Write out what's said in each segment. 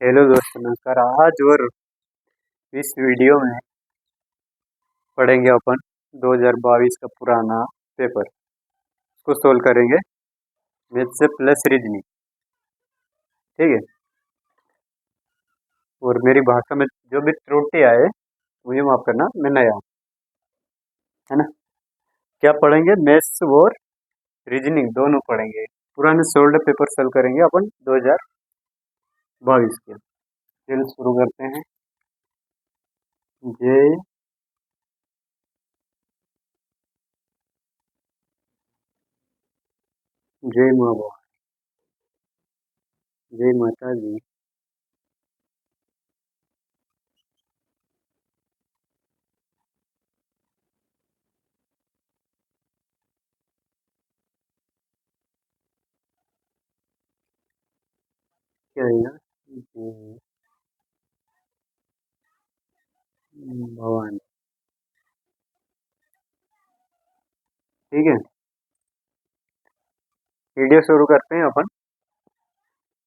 Hello दोस्तों, नमस्कार। आज और इस वीडियो में पढ़ेंगे अपन 2022 का पुराना पेपर। उसको सोल्व करेंगे मैथ से प्लस रीजनिंग। ठीक है। और मेरी भाषा में जो भी त्रुटि आए मुझे माफ करना, मैं नया हूँ, है ना। क्या पढ़ेंगे? मैथ्स और रीजनिंग दोनों पढ़ेंगे। पुराने सोल्ड पेपर सोल्व करेंगे अपन 2022 के। चलिए शुरू करते हैं। जय जय माँ बाबा, जय माता जी। क्या है ना, जय भवानी। ठीक है, वीडियो शुरू करते हैं अपन।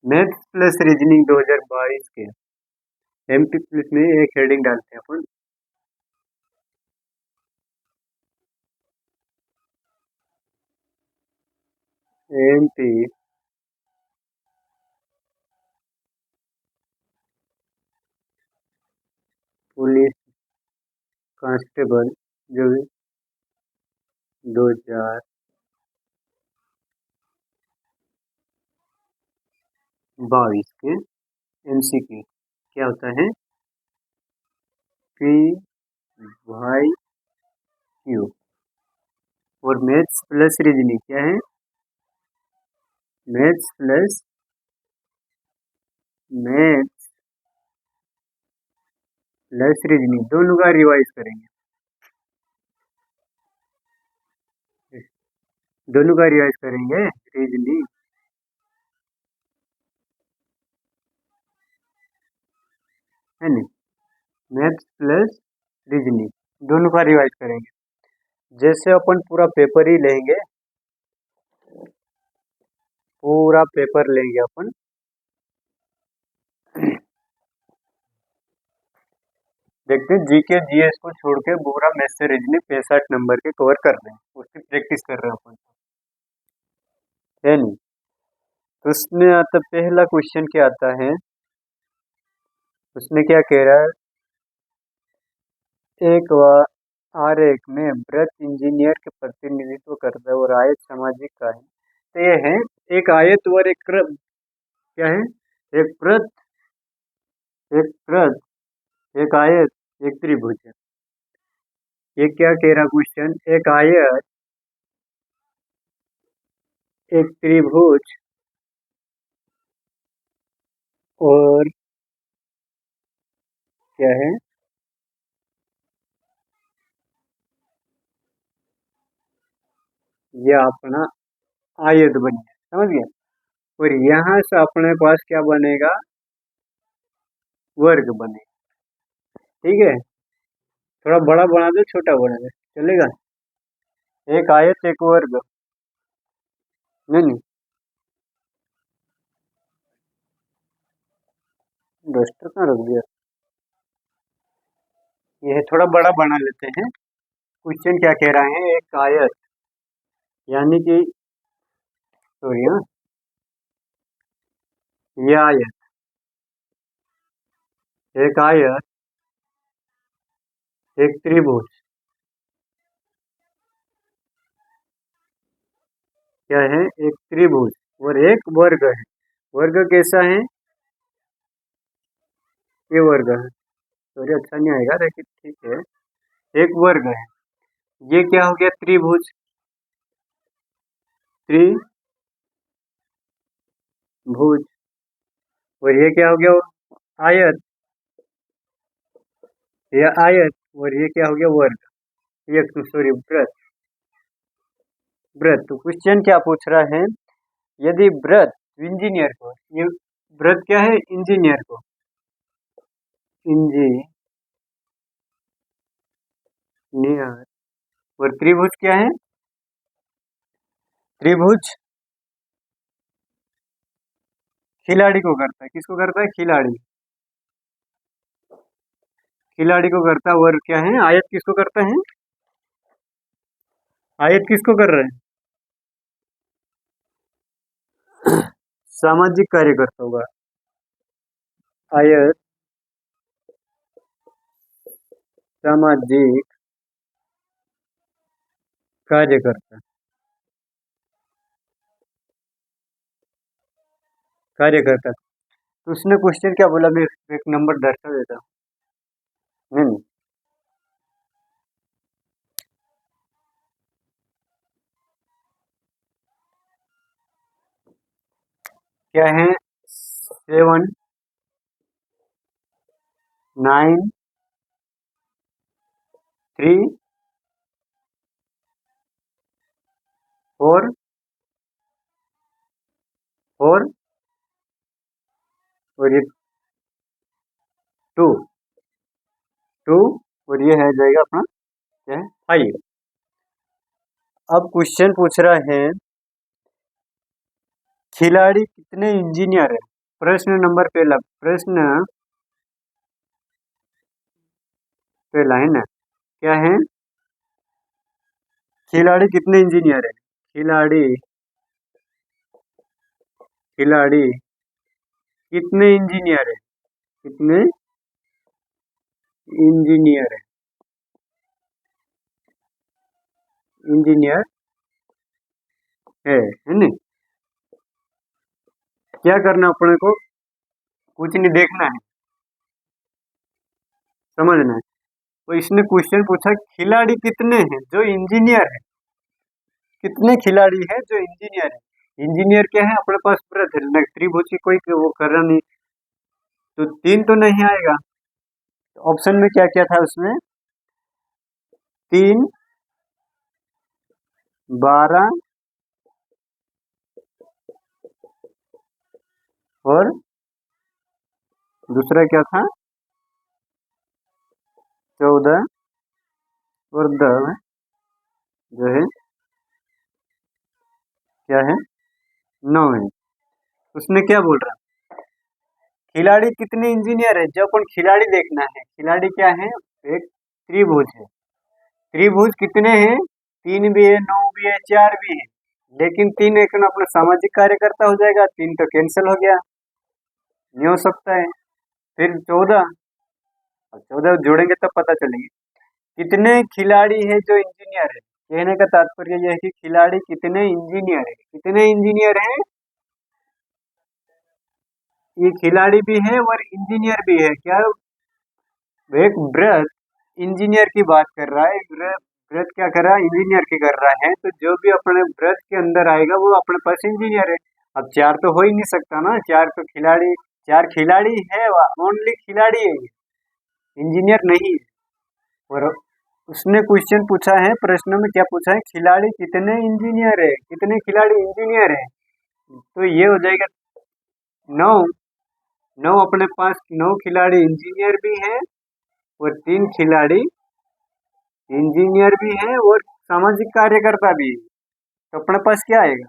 मैथ्स प्लस रीजनिंग 2022 के एमपी प्लस में एक हेडिंग डालते हैं अपन। एमपी पुलिस कांस्टेबल जो 2022 के एमसीक्यू क्या होता है? P Y Q. और मैथ्स प्लस रीजनिंग क्या है? Maths plus maths plus reasoning दोनों का रिवाइज करेंगे। दोनों का रिवाइज करेंगे। रीजनिंग है नहीं, मैथ्स प्लस रीजनिंग दोनों का रिवाइज करेंगे। जैसे अपन पूरा पेपर ही लेंगे, पूरा पेपर लेंगे अपन। देखते हैं जीके जीएस को छोड़ के पूरा मैथ्स से रीजनिंग 65 नंबर के कवर कर दें। उसकी प्रैक्टिस कर रहे हैं अपन, है नहीं। तो उसमें आता पहला क्वेश्चन क्या आता है? उसमें क्या कह रहा है? एक आरेख में वृत्त इंजीनियर के प्रतिनिधित्व करता है और आयत सामाजिक का है। तो ये है एक आयत और एक क्या है? एक वृत्त, एक वृत्त, एक आयत, एक त्रिभुज है। ये क्या कह रहा क्वेश्चन? एक आयत, एक त्रिभुज और क्या है? ये अपना आयत बन गया, समझ गया। और यहाँ से अपने पास क्या बनेगा? वर्ग बनेगा। ठीक है, थोड़ा बड़ा बना दो, छोटा बना दो, चलेगा। एक आयत एक वर्ग, नहीं डस्टर कहाँ रख दिया? ये थोड़ा बड़ा बना लेते हैं। क्वेश्चन क्या कह रहा है? एक आयत यानी कि सॉरी, हाँ, ये आयत, एक आयत, एक त्रिभुज, क्या है? एक त्रिभुज और एक वर्ग है। वर्ग कैसा है? ये वर्ग है। सॉरी, अच्छा नहीं आएगा लेकिन ठीक है। एक वर्ग है। ये क्या हो गया? त्रिभुज, त्रिभुज। और ये क्या हो गया? आयत, ये आयत। और ये क्या हो गया? वर्ग। ये सॉरी, वृत्त। वृत्त। तो क्वेश्चन क्या पूछ रहा है? यदि वृत्त इंजीनियर को, ये वृत्त क्या है? इंजीनियर को, इंजीनियर। और त्रिभुज क्या है? त्रिभुज खिलाड़ी को करता है, किसको करता है? खिलाड़ी, खिलाड़ी को करता है। और क्या है? आयत किसको करता है? आयत किसको कर रहे हैं? सामाजिक कार्य करता होगा। आयत सामाजिक कार्य करता है, कार्य करता है। तो उसने क्वेश्चन क्या बोला? मैं एक नंबर दर्शा देता हूँ। नहीं, क्या है? 7, 9, 3, 4, 4 और ये 2, 2 और ये है जाएगा अपना क्या है? 5। अब क्वेश्चन पूछ रहा है खिलाड़ी कितने इंजीनियर है? प्रश्न नंबर पहला, प्रश्न पहला है ना, क्या है? खिलाड़ी कितने इंजीनियर है? खिलाड़ी, खिलाड़ी कितने इंजीनियर है? कितने इंजीनियर है? इंजीनियर है नहीं? क्या करना अपने को? कुछ नहीं देखना है, समझना है। तो इसने क्वेश्चन पूछा खिलाड़ी कितने हैं जो इंजीनियर है? कितने खिलाड़ी हैं जो इंजीनियर है? इंजीनियर क्या है? अपने पास पूरा त्रिभुज की कोई वो कर रहा नहीं, तो 3 तो नहीं आएगा। ऑप्शन में क्या क्या था उसमें? 3, 12 और दूसरा क्या था? 14 और 10 जो है क्या है? 9 है। उसमें क्या बोल रहा है? खिलाड़ी कितने इंजीनियर है? जो अपन खिलाड़ी देखना है, खिलाड़ी क्या है? एक त्रिभुज है। त्रिभुज कितने हैं? 3 भी है, 9 भी है, 4 भी है। लेकिन 3 एक ना अपना सामाजिक कार्यकर्ता हो जाएगा, 3 तो कैंसिल हो गया, नहीं हो सकता है। फिर 14, अब 14 जोड़ेंगे तब पता चलेगी कितने खिलाड़ी है जो इंजीनियर है। कहने का तात्पर्य यह है कि खिलाड़ी कितने इंजीनियर है, कितने इंजीनियर हैं? ये खिलाड़ी भी है और इंजीनियर भी है। क्या? एक ब्रथ इंजीनियर की बात कर रहा है, ब्रथ ब्रथ क्या कर रहा है? इंजीनियर की कर रहा है। तो जो भी अपने ब्रथ के अंदर आएगा वो अपने पास इंजीनियर है। अब 4 तो हो ही नहीं सकता ना, 4 तो खिलाड़ी, 4 खिलाड़ी है, ओनली खिलाड़ी है, इंजीनियर नहीं है। और उसने क्वेश्चन पूछा है, प्रश्न में क्या पूछा है? खिलाड़ी कितने इंजीनियर है, कितने खिलाड़ी इंजीनियर है? तो ये हो जाएगा 9। 9 अपने पास, 9 खिलाड़ी इंजीनियर भी हैं और 3 खिलाड़ी इंजीनियर भी हैं और सामाजिक कार्यकर्ता भी है। तो अपने पास क्या आएगा?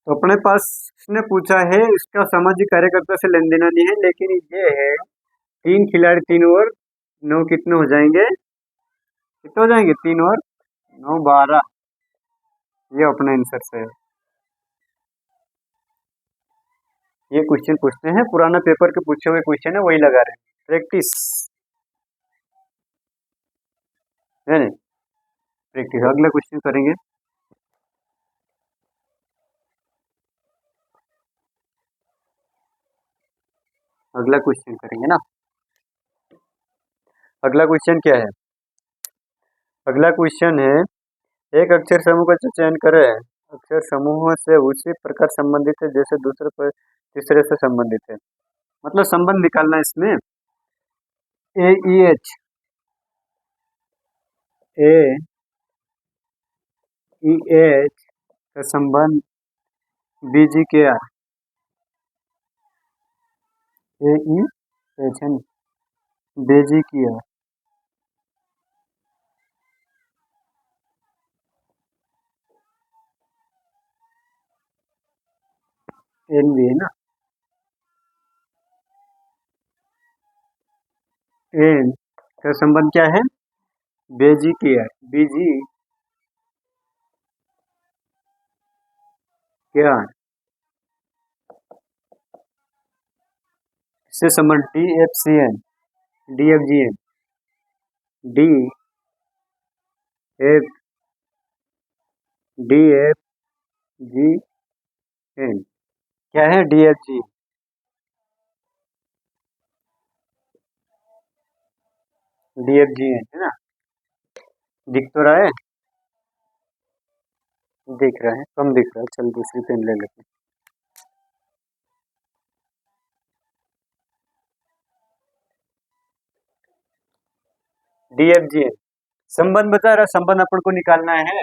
तो अपने पास उसने पूछा है, इसका सामाजिक कार्यकर्ता से लेन देना नहीं है, लेकिन ये है 3 खिलाड़ी, 3 और 9 कितने हो जाएंगे? कितने हो जाएंगे? 3 और 9 12। ये अपना आंसर से है। ये क्वेश्चन पूछते हैं, पुराना पेपर के पूछे हुए क्वेश्चन है, वही लगा रहे हैं, प्रैक्टिस है नहीं? प्रैक्टिस। अगला क्वेश्चन करेंगे। अगला क्वेश्चन करेंगे ना। अगला क्वेश्चन क्या है? अगला क्वेश्चन है एक अक्षर समूह का चयन करें। अक्षर समूह से उसी प्रकार संबंधित है जैसे दूसरे पर तीसरे से संबंधित है। मतलब संबंध निकालना है इसमें। ए ई एच, ए ई एच का संबंध बी जी के आर, ए ई एच है बेजी की आर, एन भी है ना। एन का संबंध क्या है? बेजी केयर, बीजी केयर से संबंध D F C N, D F G N, D F D F G N क्या है? D F G, D F G N है ना। दिख तो रहा है? दिख रहा है, कम दिख रहा है, चल दूसरी पेन ले लेते हैं। डी एफ जी एन संबंध बता रहा, संबंध अपन को निकालना है।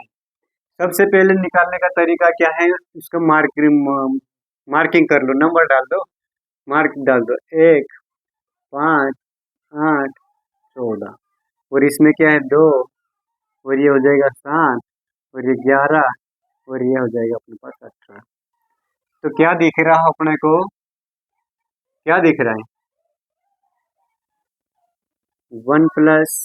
सबसे पहले निकालने का तरीका क्या है? उसको मार्किंग कर लो, नंबर डाल दो, मार्क डाल दो, 1, 5, 8, 14, और इसमें क्या है? 2, और ये हो जाएगा 7, और ये 11, और ये हो जाएगा अपने पास 18। तो क्या दिख रहा है अपने को? क्या दिख रहा है? 1 प्लस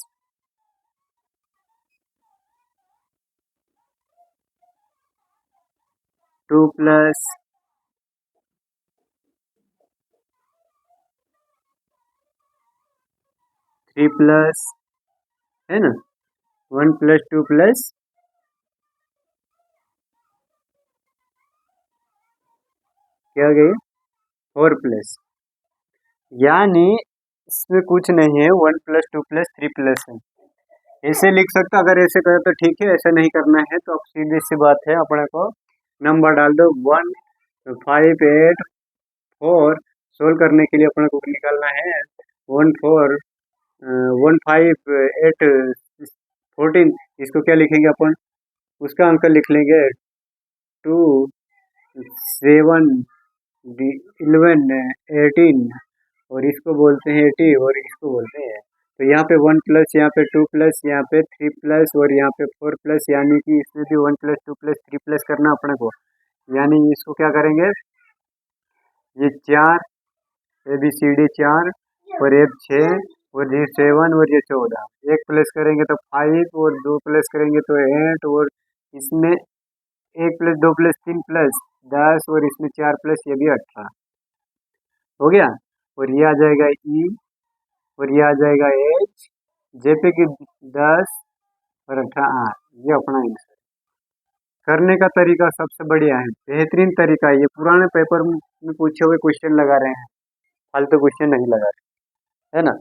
2 प्लस 3 प्लस, है ना, 1 प्लस 2 प्लस क्या हो गई? 4 प्लस, यानी इसमें कुछ नहीं है, 1 प्लस 2 प्लस 3 प्लस है। ऐसे लिख सकता, अगर ऐसे करें तो ठीक है, ऐसे नहीं करना है तो अब सीधी सी बात है, अपने को नंबर डाल दो 1, 5, 8, 4। सोल्व करने के लिए अपने को निकालना है 1, 4, 1, 5, 8, 14। इसको क्या लिखेंगे अपन? उसका अंक लिख लेंगे 2, 7, 11, 18, और इसको बोलते हैं 80, और इसको बोलते हैं। तो यहाँ पे 1 प्लस, यहाँ पे 2 प्लस, यहाँ पे 3 प्लस, और यहाँ पे 4 प्लस, यानी कि इसमें भी 1 प्लस 2 प्लस 3 प्लस करना अपने को। यानी इसको क्या करेंगे? ये 4, ए बी सी डी 4, और एक 6, और ये 7, और ये 14। एक प्लस करेंगे तो 5, और 2 प्लस करेंगे तो 8, और इसमें 1 प्लस 2 प्लस 3 प्लस 10, और इसमें 4 प्लस ये भी 18 हो गया। और ये आ जाएगा ई, और ये आ जाएगा एच, जेपे की 10 और 18। ये अपना आंसर करने का तरीका सबसे बढ़िया है, बेहतरीन तरीका है। ये पुराने पेपर में पूछे हुए क्वेश्चन लगा रहे हैं, फालतू क्वेश्चन नहीं लगा रहे, है ना।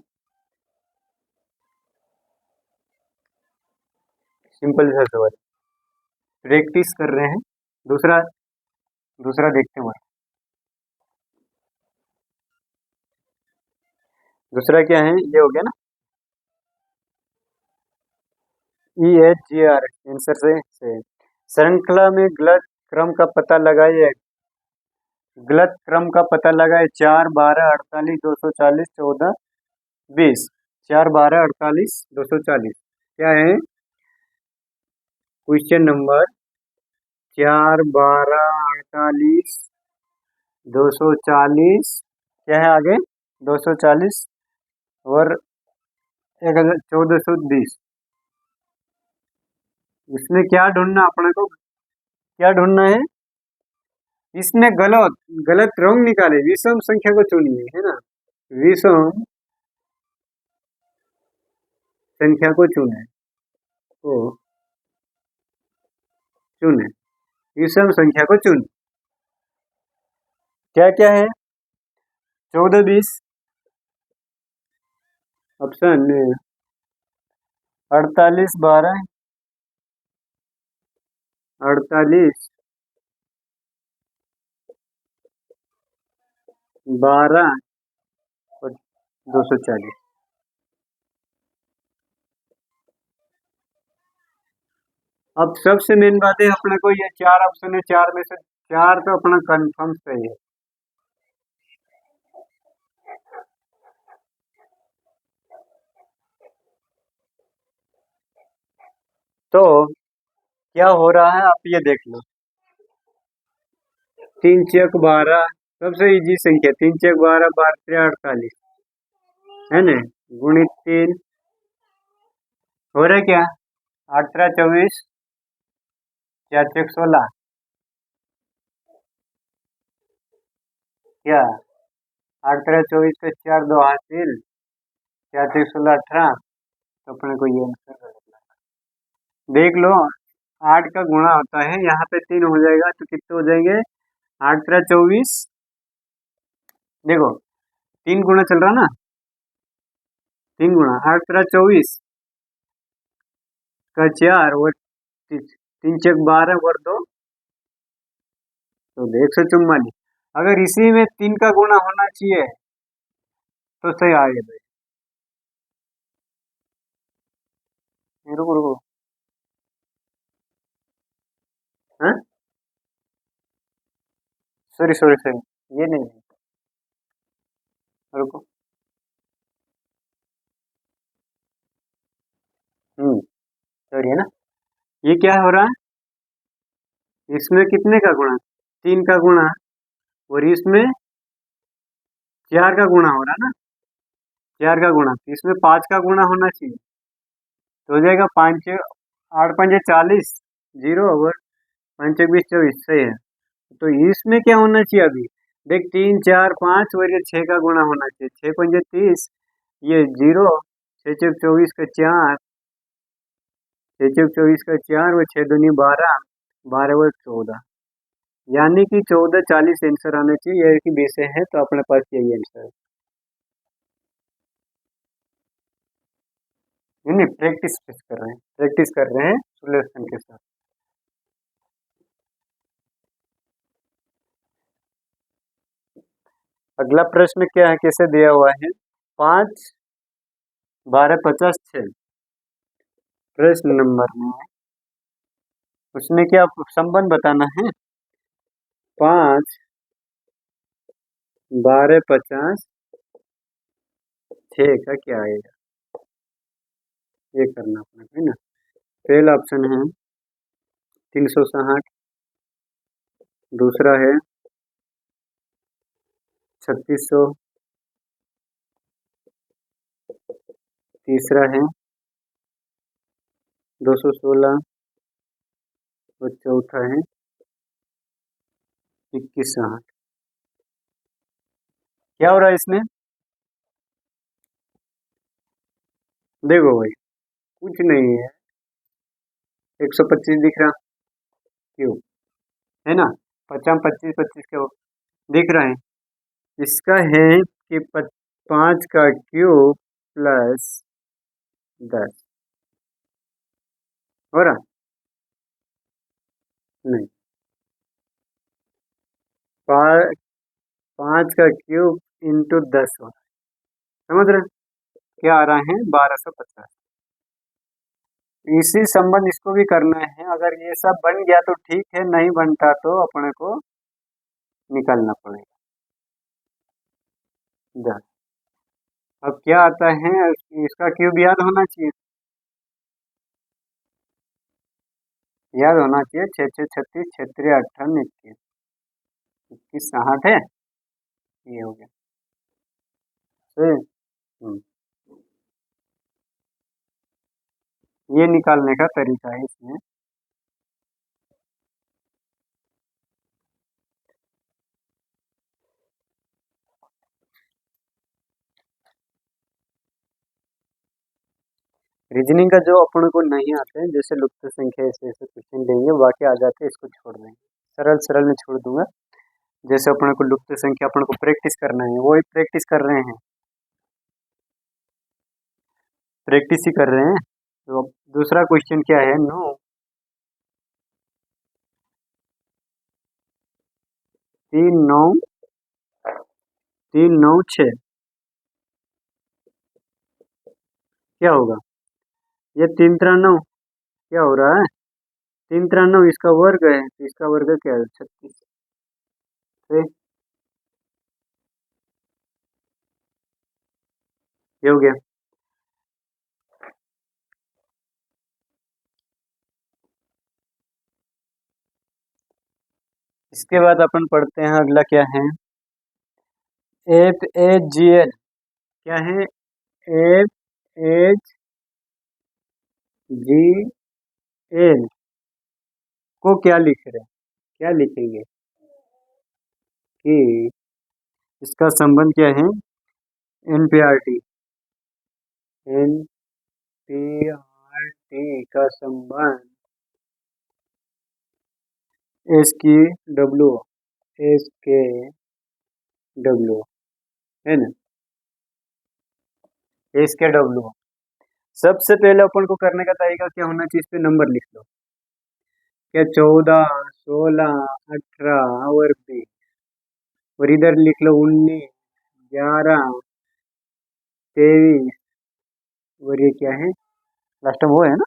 सिंपल सा सवाल, प्रैक्टिस कर रहे हैं। दूसरा दूसरा देखते हैं। दूसरा क्या है? ये हो गया ना, E H G R answer से श्रृंखला में गलत क्रम का पता लगाइए। गलत क्रम का पता लगाए 4, 12, 48, 240, 14, 20। 4, 12, 48, 240 क्या है? क्वेश्चन नंबर 4, 12, 48, 240 क्या है आगे? 240 और 1420। इसमें क्या ढूंढना अपने को? क्या ढूंढना है? इसमें गलत गलत रंग निकाले, विषम संख्या को चुनिए, है ना। विषम संख्या को चुने, को चुने, विषम संख्या को चुने। क्या क्या है? 14, 20 ऑप्शन, 48, 12, 48, 12 और 240। अब सबसे मेन बात है, अपने को ये 4 ऑप्शन है, 4 में से 4 तो अपना कंफर्म सही है। तो क्या हो रहा है आप ये देख लो, 3 चौक 12 सबसे इजी संख्या, 3 चौक 12, 12 3 48, है ना। गुणित 3 हो रहा है क्या? 8 3 24, 4 6 16, क्या 8 3 24 का 4 2 हासिल, 4 6 16 18, तो अपने को ये आंसर करना है। देख लो 8 का गुणा होता है, यहाँ पे 3 हो जाएगा तो कितने हो जाएंगे? 8 3 24, देखो 3 गुणा चल रहा ना, 3 गुणा 8 3 24 का 4 और 3 6 12 और 2 तो 144। अगर इसी में 3 का गुणा होना चाहिए तो सही आगे भाई। रुको रुको, हाँ सॉरी सॉरी सॉरी, ये नहीं, रुको, सॉरी है ना, ये क्या हो रहा है? इसमें कितने का गुणा? 3 का गुणा, और इसमें 4 का गुणा हो रहा है ना, 4 का गुणा, तो इसमें 5 का गुणा होना चाहिए, तो हो जाएगा 5 8 5 40, 0 और 5 20 24, सही है। तो इसमें क्या होना चाहिए अभी? देख 3 4 5 और ये 6 का गुणा होना चाहिए, 6 5 30, ये 0, 6 6 24 का 4, 6 6 24 का 4 और 6 दूनी 12, 12 और 14, यानी कि 14 40 आंसर आना चाहिए, ये कि 20 है, तो अपने पास यही आंसर है। नहीं प्रैक्टिस कर रहे हैं, प्रैक्टिस कर रहे हैं सोल्यूशन के साथ। अगला प्रश्न क्या है, कैसे दिया हुआ है? 5 12 50 6, प्रश्न नंबर में उसमें क्या संबंध बताना है? 5 12 50 6 का क्या आएगा, ये करना अपना है ना। पहला ऑप्शन है 360, दूसरा है 3600, तीसरा है 216 और चौथा है 2160। क्या हो रहा है इसमें? देखो भाई कुछ नहीं है, 125 दिख रहा, क्यों है ना, 50 25 25 के दिख रहा है। इसका है कि 5 का क्यूब प्लस 10 हो रहा, नहीं 5 का क्यूब इंटू 10 हो रहा है, समझ रहे? क्या आ रहा है? 1250। इसी संबंध इसको भी करना है, अगर ये सब बन गया तो ठीक है, नहीं बनता तो अपने को निकालना पड़ेगा 10। अब क्या आता है, इसका क्यूब याद होना चाहिए, याद होना चाहिए 6 6 36 6 3 58 21, 21 60 है, ये हो गया सही। ये निकालने का तरीका है इसमें। रीजनिंग का जो अपने को नहीं आते हैं, जैसे लुप्त संख्या ऐसे ऐसे क्वेश्चन लेंगे, बाकी आ जाते हैं, इसको छोड़ देंगे, सरल सरल में छोड़ दूंगा। जैसे अपने को लुप्त संख्या अपने को प्रैक्टिस करना है, वो ही प्रैक्टिस कर रहे हैं, प्रैक्टिस ही कर रहे हैं। तो अब दूसरा क्वेश्चन क्या है? 9 3 9 3 9 6, क्या होगा? ये 3 3 9 क्या हो रहा है? 3 3 9 इसका वर्ग है, तो इसका वर्ग क्या है? 36, ये हो गया। इसके बाद अपन पढ़ते हैं, अगला क्या है? एफ ए जी एल क्या है? एफ एच जी एल को क्या लिख रहे हैं, क्या लिखेंगे कि इसका संबंध क्या है, एनपीआरटी, एनपीआरटी का संबंध एस की डब्ल्यू, एस के डब्ल्यू है ना, एस के डब्ल्यू। सबसे पहले अपन को करने का तरीका क्या होना चाहिए, इस पे नंबर लिख लो, क्या 14, 16, 18 और 20, और इधर लिख लो 19, 11, 23, और ये क्या है लास्ट में, वो है ना,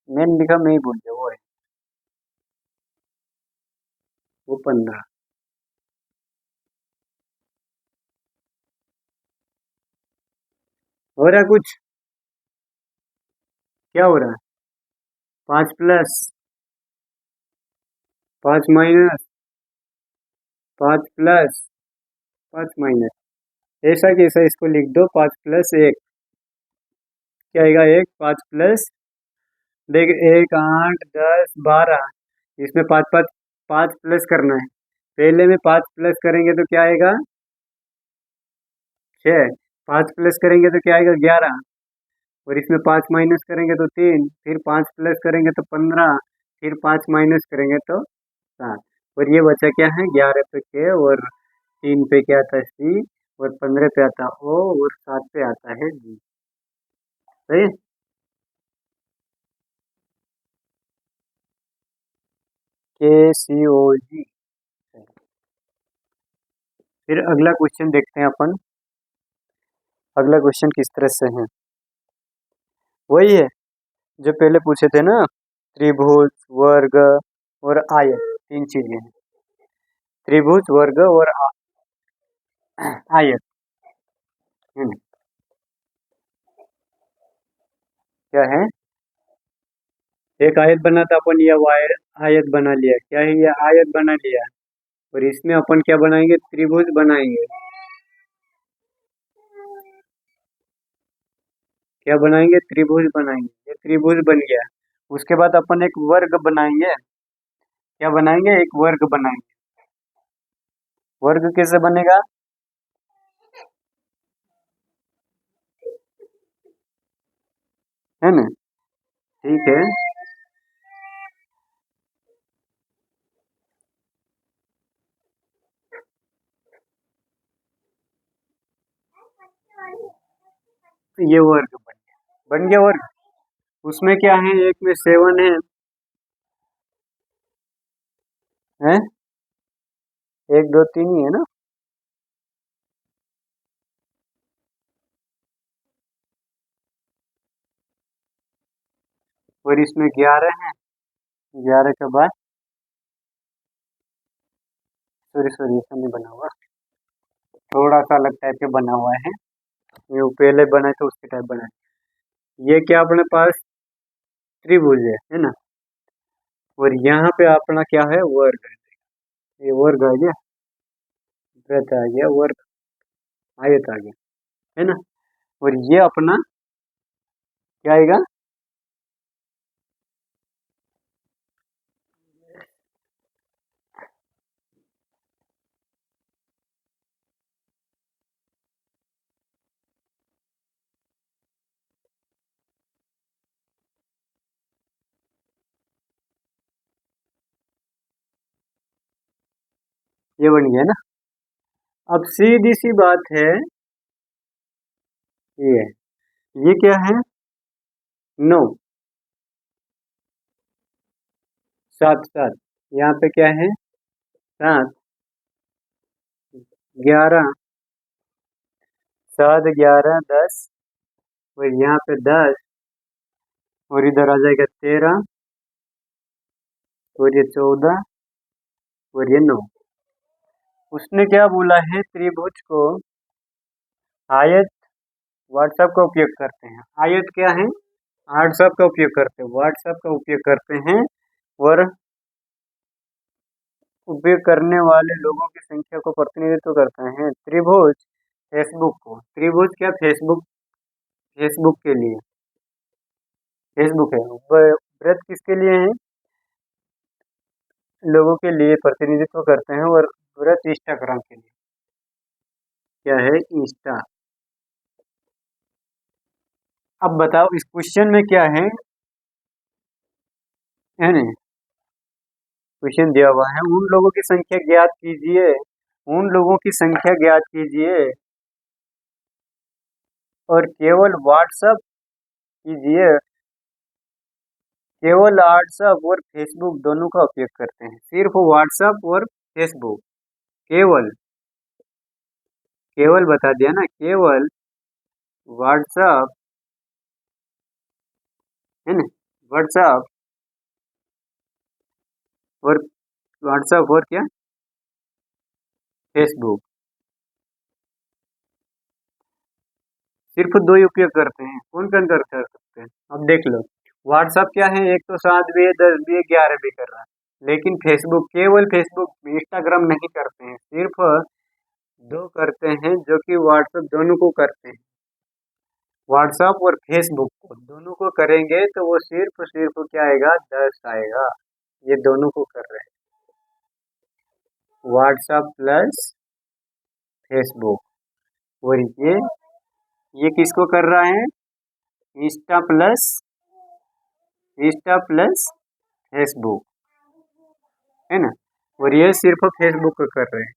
मैंने लिखा, मैं ही भूल गया, वो है वो 15। हो रहा है कुछ, क्या हो रहा है, 5 प्लस, 5 माइनस, 5 प्लस, 5 माइनस, ऐसा कैसा, इसको लिख दो 5 प्लस 1, क्या आएगा, 1, 5 प्लस, देख 1, 8, 10, 12, इसमें 5 5, 5 प्लस करना है, पहले में 5 प्लस करेंगे तो क्या आएगा 6, 5 प्लस करेंगे तो क्या आएगा 11, और इसमें 5 माइनस करेंगे तो 3, फिर 5 प्लस करेंगे तो 15, फिर 5 माइनस करेंगे तो 7, और ये बचा क्या है 11 पे के, और 3 पे क्या आता है सी, और 15 पे आता ओ, और 7 पे आता है जी। सही है? के सी ओ जी। फिर अगला क्वेश्चन देखते हैं अपन, अगला क्वेश्चन किस तरह से है, वही है जो पहले पूछे थे ना, त्रिभुज, वर्ग और आयत, 3 चीजें हैं, त्रिभुज, वर्ग और आयत, है ना? क्या है, एक आयत बना था अपन, ये वायर आयत बना लिया, क्या है ये आयत बना लिया, और इसमें अपन क्या बनाएंगे, त्रिभुज बनाएंगे, क्या बनाएंगे, त्रिभुज बनाएंगे, ये त्रिभुज बन गया, उसके बाद अपन एक वर्ग बनाएंगे, क्या बनाएंगे, एक वर्ग बनाएंगे, वर्ग कैसे बनेगा, है ना, ठीक है, ये वर्ग बन गया वर्ग, उसमें क्या है, एक में 7 है 1 2 3 ही है ना, और इसमें 11 है, 11 के बाद, सॉरी सॉरी ऐसा नहीं बना हुआ, थोड़ा सा अलग टाइप के बना हुआ है, ये पहले बना तो उसके टाइप बना है। ये क्या अपने पास त्रिभुज है ना, और यहाँ पे अपना क्या है, वर्ग है, ये वर्ग आ गया, वृत्त आ गया, वर्ग, आयत आ गया, है ना, और ये अपना क्या आएगा, ये बन गया ना। अब सीधी सी बात है, ये ये क्या है, 9, 7 7, यहाँ पे क्या है 7, 11, 7 11 10, और यहाँ पे 10, और इधर आ जाएगा 13, और ये 14, और ये 9। उसने क्या बोला है, त्रिभुज को आयत व्हाट्सएप का उपयोग करते हैं, आयत क्या है, व्हाट्सएप का उपयोग करते हैं, व्हाट्सएप का उपयोग करते हैं, और उपयोग करने वाले लोगों की संख्या को प्रतिनिधित्व करते हैं, त्रिभुज फेसबुक को, त्रिभुज क्या फेसबुक फेसबुक के लिए, फेसबुक है। व्रत किसके लिए है? लोगों के लिए प्रतिनिधित्व करते हैं। और व्रत इंस्टाग्राम के लिए, क्या है? इंस्टा। अब बताओ इस क्वेश्चन में क्या है नहीं? क्वेश्चन दिया हुआ है, उन लोगों की संख्या ज्ञात कीजिए, उन लोगों की संख्या ज्ञात कीजिए और केवल व्हाट्सअप कीजिए, केवल व्हाट्सअप और फेसबुक दोनों का उपयोग करते हैं। सिर्फ व्हाट्सअप और फेसबुक, केवल, केवल बता दिया ना, केवल व्हाट्सअप, है ना, व्हाट्सअप और व्हाट्सअप और क्या? फेसबुक, सिर्फ दो ही उपयोग करते हैं। कौन कौन कर सकते हैं? अब देख लो, व्हाट्सअप क्या है, एक तो 7 भी है, 10 भी है, 11 भी कर रहा है। लेकिन फेसबुक, केवल फेसबुक, इंस्टाग्राम नहीं करते हैं, सिर्फ दो करते हैं, जो कि व्हाट्सएप दोनों को करते हैं। व्हाट्सएप और फेसबुक को दोनों को करेंगे तो वो सिर्फ सिर्फ क्या आएगा? 10 आएगा। ये दोनों को कर रहे हैं, व्हाट्सएप प्लस फेसबुक। और ये किसको कर रहा है? Insta plus, Insta plus Facebook, है ना। और ये सिर्फ फेसबुक को कर रहे हैं,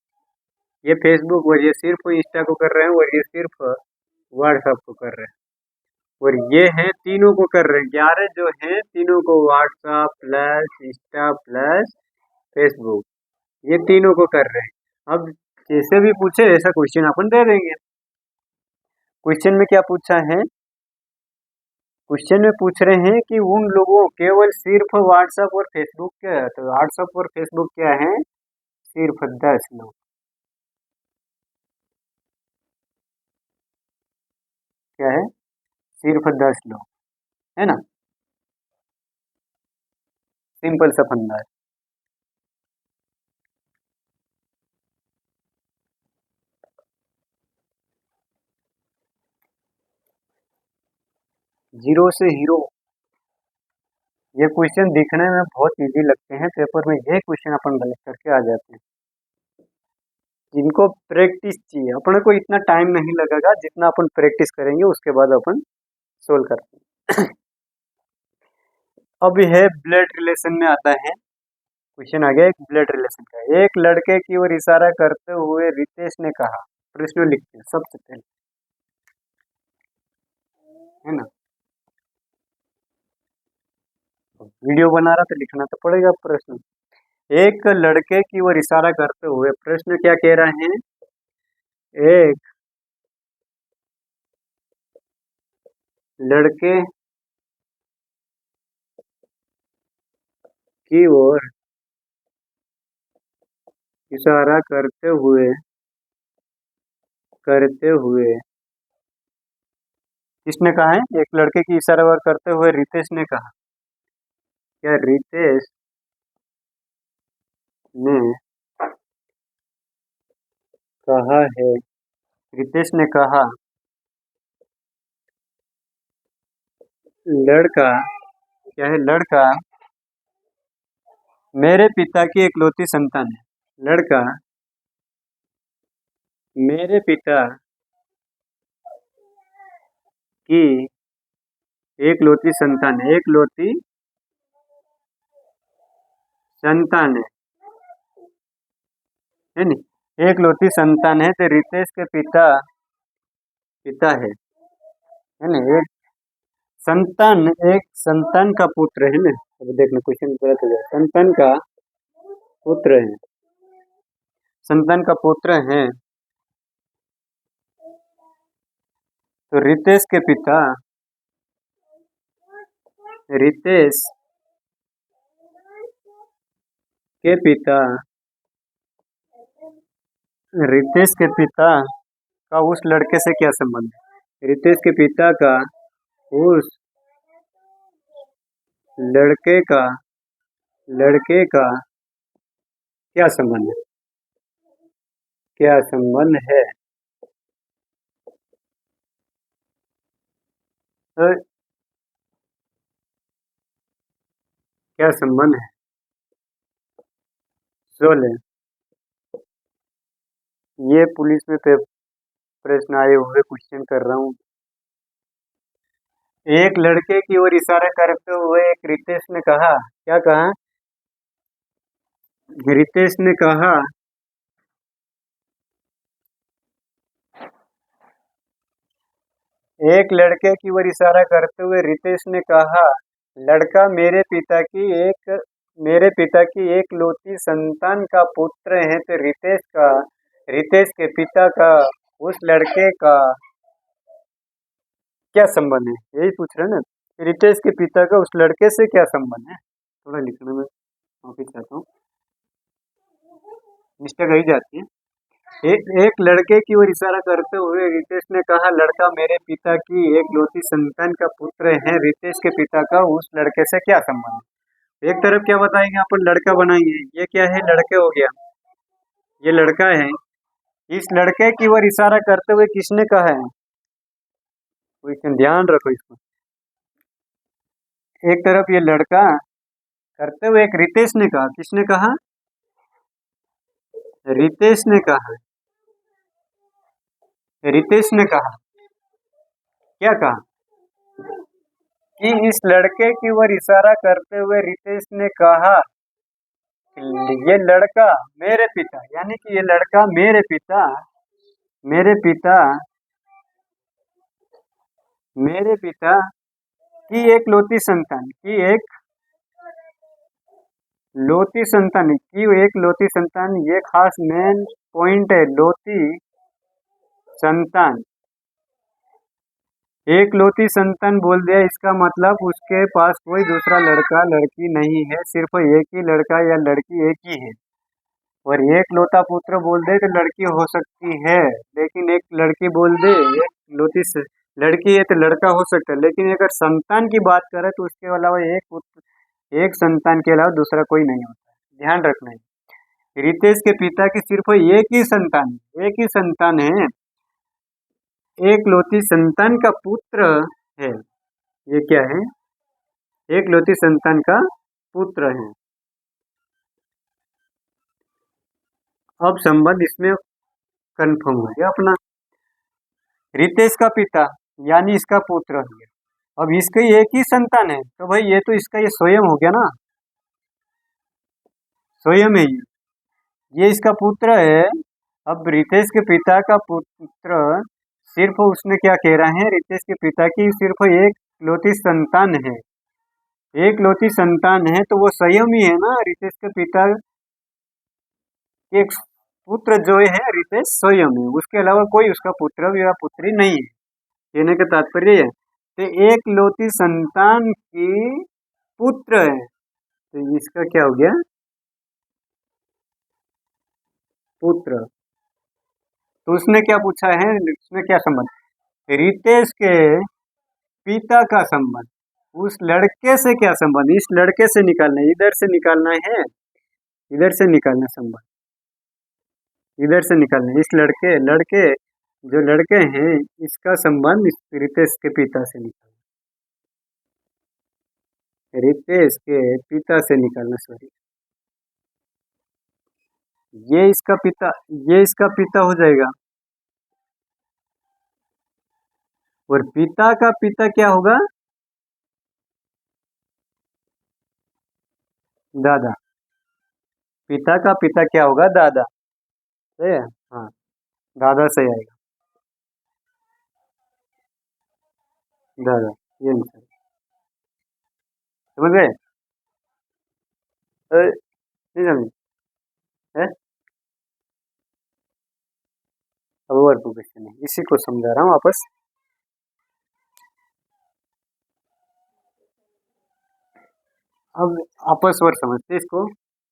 ये फेसबुक, और ये सिर्फ इंस्टा को कर रहे हैं, और ये सिर्फ व्हाट्सएप को कर रहे हैं। और ये है तीनों को कर रहे हैं, 11 जो है तीनों को, WhatsApp plus Insta plus Facebook, ये तीनों को कर रहे हैं। अब जैसे भी पूछे ऐसा क्वेश्चन अपन दे देंगे। क्वेश्चन में क्या पूछा है? क्वेश्चन में पूछ रहे हैं कि उन लोगों, केवल सिर्फ व्हाट्सएप और फेसबुक, क्या तो व्हाट्सएप और फेसबुक क्या है? सिर्फ 10 लोग, क्या है? सिर्फ 10 लोग, है ना। सिंपल सा फंडा है। जीरो से हीरो, ये क्वेश्चन दिखने में बहुत इजी लगते हैं, पेपर में ये क्वेश्चन अपन गलत करके आ जाते हैं। जिनको प्रैक्टिस चाहिए, अपने को इतना टाइम नहीं लगेगा, जितना अपन प्रैक्टिस करेंगे उसके बाद अपन सोल्व करते हैं। अब यह ब्लड रिलेशन में आता है। क्वेश्चन आ गया एक ब्लड रिलेशन का। एक लड़के की ओर इशारा करते हुए रितेश ने कहा, प्रश्न लिखते हैं सबसे पहले, है ना। वीडियो बना रहा तो लिखना तो पड़ेगा प्रश्न। एक लड़के की ओर इशारा करते हुए प्रश्न क्या कह रहे हैं? एक लड़के की ओर इशारा करते हुए किसने कहा है? एक लड़के की इशारा और करते हुए रितेश ने कहा। क्या रितेश ने कहा है? रितेश ने कहा, लड़का, क्या है? लड़का मेरे पिता की इकलौती संतान है। लड़का मेरे पिता की इकलौती संतान है, इकलौती संतान है नहीं, इकलौती संतान है। तो रितेश के पिता पिता है ना। संतान, एक संतान का पुत्र है ना। अब देखना क्वेश्चन गलत हो जाए, संतान का पुत्र है, संतान का पुत्र है। तो रितेश के पिता रितेश के पिता का उस लड़के से क्या संबंध है? रितेश के पिता का उस लड़के का क्या संबंध है? क्या संबंध है? तो क्या संबंध है? शोले, ये पुलिस में प्रश्न आए हुए क्वेश्चन कर रहा हूँ। एक लड़के की ओर इशारा करते हुए एक रितेश ने कहा, क्या कहा? रितेश ने कहा, एक लड़के की ओर इशारा करते हुए रितेश ने कहा, लड़का मेरे पिता की एक लौती संतान का पुत्र है। तो रितेश के पिता का उस लड़के का क्या संबंध है? यही पूछ रहे हैं ना। रितेश के पिता का उस लड़के से क्या संबंध है? थोड़ा लिखने में माफी चाहता हूँ, मिस्टेक ही जाती है। एक लड़के की ओर इशारा करते हुए रितेश ने कहा, लड़का मेरे पिता की एक लौती संतान का पुत्र है। रितेश के पिता का उस लड़के से क्या संबंध है? एक तरफ क्या बताएंगे, यहाँ पर लड़का बनाएंगे, ये क्या है? लड़के हो गया, ये लड़का है। इस लड़के की ओर इशारा करते हुए किसने कहा है? कोई ध्यान रखो इसको। एक तरफ ये लड़का करते हुए एक रितेश ने कहा, किसने कहा? रितेश ने कहा। रितेश ने कहा, क्या कहा? कि इस लड़के की ओर इशारा करते हुए रितेश ने कहा, ये लड़का मेरे पिता, यानी कि ये लड़का मेरे पिता की एक लौती संतान एक लौती संतान, ये खास मेन पॉइंट है। लौती संतान, एक लौती संतान बोल दिया, इसका मतलब उसके पास कोई दूसरा लड़का लड़की नहीं है, सिर्फ एक ही लड़का या लड़की एक ही है। और एक लौता पुत्र बोल दे तो लड़की हो सकती है, लेकिन एक लड़की बोल दे, एक लौती लड़की है तो लड़का हो सकता है। लेकिन अगर संतान की बात करें तो उसके अलावा एक संतान के अलावा दूसरा कोई नहीं होता, ध्यान रखना है। रितेश के पिता की सिर्फ एक ही संतान है, एक लौती संतान का पुत्र है। ये क्या है? एक लौती संतान का पुत्र है। अब संबंध इसमें कंफर्म हो गया अपना। रितेश का पिता यानी इसका पुत्र है। अब इसकी एक ही संतान है, तो भाई ये तो इसका ये स्वयं हो गया ना, स्वयं है ये इसका पुत्र है। अब रितेश के पिता का पुत्र, सिर्फ उसने क्या कह रहा है, रितेश के पिता की सिर्फ एक लौती संतान है, एक लौती संतान है, तो वो स्वयं ही है ना। रितेश के पिता एक पुत्र जो है रितेश स्वयं है, उसके अलावा कोई उसका पुत्र या पुत्री नहीं है। कहने का तात्पर्य है तो एक लौती संतान की पुत्र है, तो इसका क्या हो गया? पुत्र। तो उसने क्या पूछा है, उसमें क्या संबंध? रितेश के पिता का संबंध, उस लड़के से क्या संबंध? इस लड़के से निकालना है, इधर से निकालना है, इधर से निकालना संबंध, इधर से निकालना है। इस लड़के जो लड़के हैं इसका संबंध इस रितेश के पिता से निकालना, रितेश के पिता से निकालना, सॉरी। ये इसका पिता हो जाएगा, और पिता का पिता क्या होगा? दादा। पिता का पिता क्या होगा? दादा। सही है, हाँ, दादा सही आएगा, दादा। ये आंसर समझ गए? नहीं समझे? है? अब और क्वेश्चन है, इसी को समझा रहा हूँ वापस। अब आपस और समझते इसको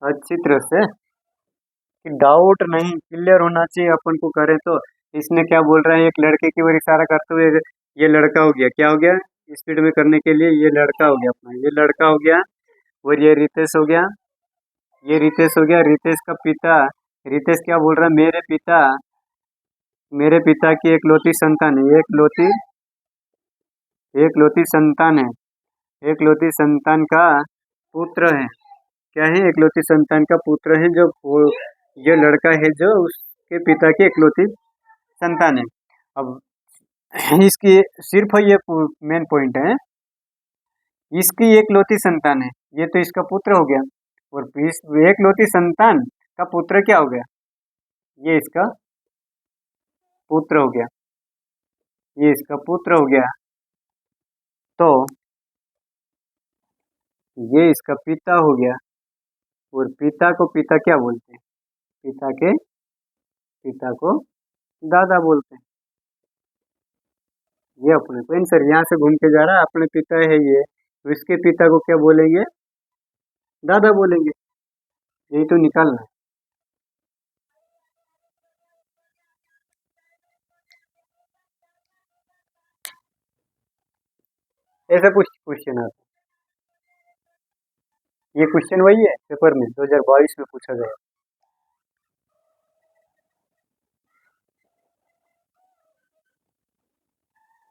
अच्छी तरह से, कि डाउट नहीं, क्लियर होना चाहिए अपन को करें तो। इसने क्या बोल रहा है, एक लड़के की ओर इशारा करते हुए, ये लड़का हो गया, क्या हो गया? स्पीड में करने के लिए ये लड़का हो गया अपना, ये लड़का हो गया, और ये रितेश हो गया, ये रितेश हो गया। रितेश का पिता, रितेश क्या बोल रहा है, मेरे पिता की एक लौती संतान है, एक लौती एकलौती संतान है, एकलौती संतान का पुत्र है। क्या है? एकलौती संतान का पुत्र है, जो ये लड़का है जो उसके पिता की एकलौती संतान है। अब इसकी सिर्फ ये मेन पॉइंट है, इसकी एकलौती संतान है, ये तो इसका पुत्र हो गया, और इस एकलौती संतान का पुत्र क्या हो गया? ये इसका पुत्र हो गया, ये इसका पुत्र हो गया। तो ये इसका पिता हो गया, और पिता को पिता क्या बोलते हैं? पिता को दादा बोलते हैं। ये अपने को आंसर यहाँ से घूम के जा रहा है, अपने पिता है ये, तो इसके पिता को क्या बोलेंगे? दादा बोलेंगे। यही तो निकालना है। ऐसा कुछ क्वेश्चन आता है। ये क्वेश्चन वही है पेपर में 2022 में पूछा गया।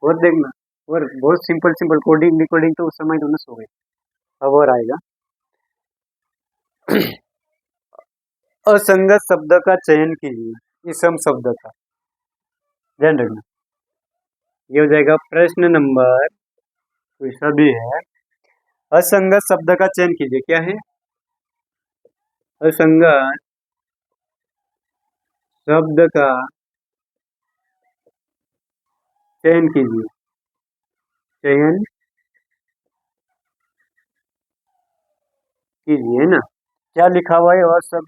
और देखना, और बहुत सिंपल सिंपल कोडिंग रिकॉर्डिंग तो उस समय तो नस हो गई, अब और आएगा। असंगत शब्द का चयन कीजिए, इसम शब्द का ध्यान रखना। ये हो जाएगा प्रश्न नंबर, कोई सभी है। असंगत शब्द का चयन कीजिए। क्या है? असंगत शब्द का चयन कीजिए, चयन कीजिए ना। क्या लिखा हुआ है? और सब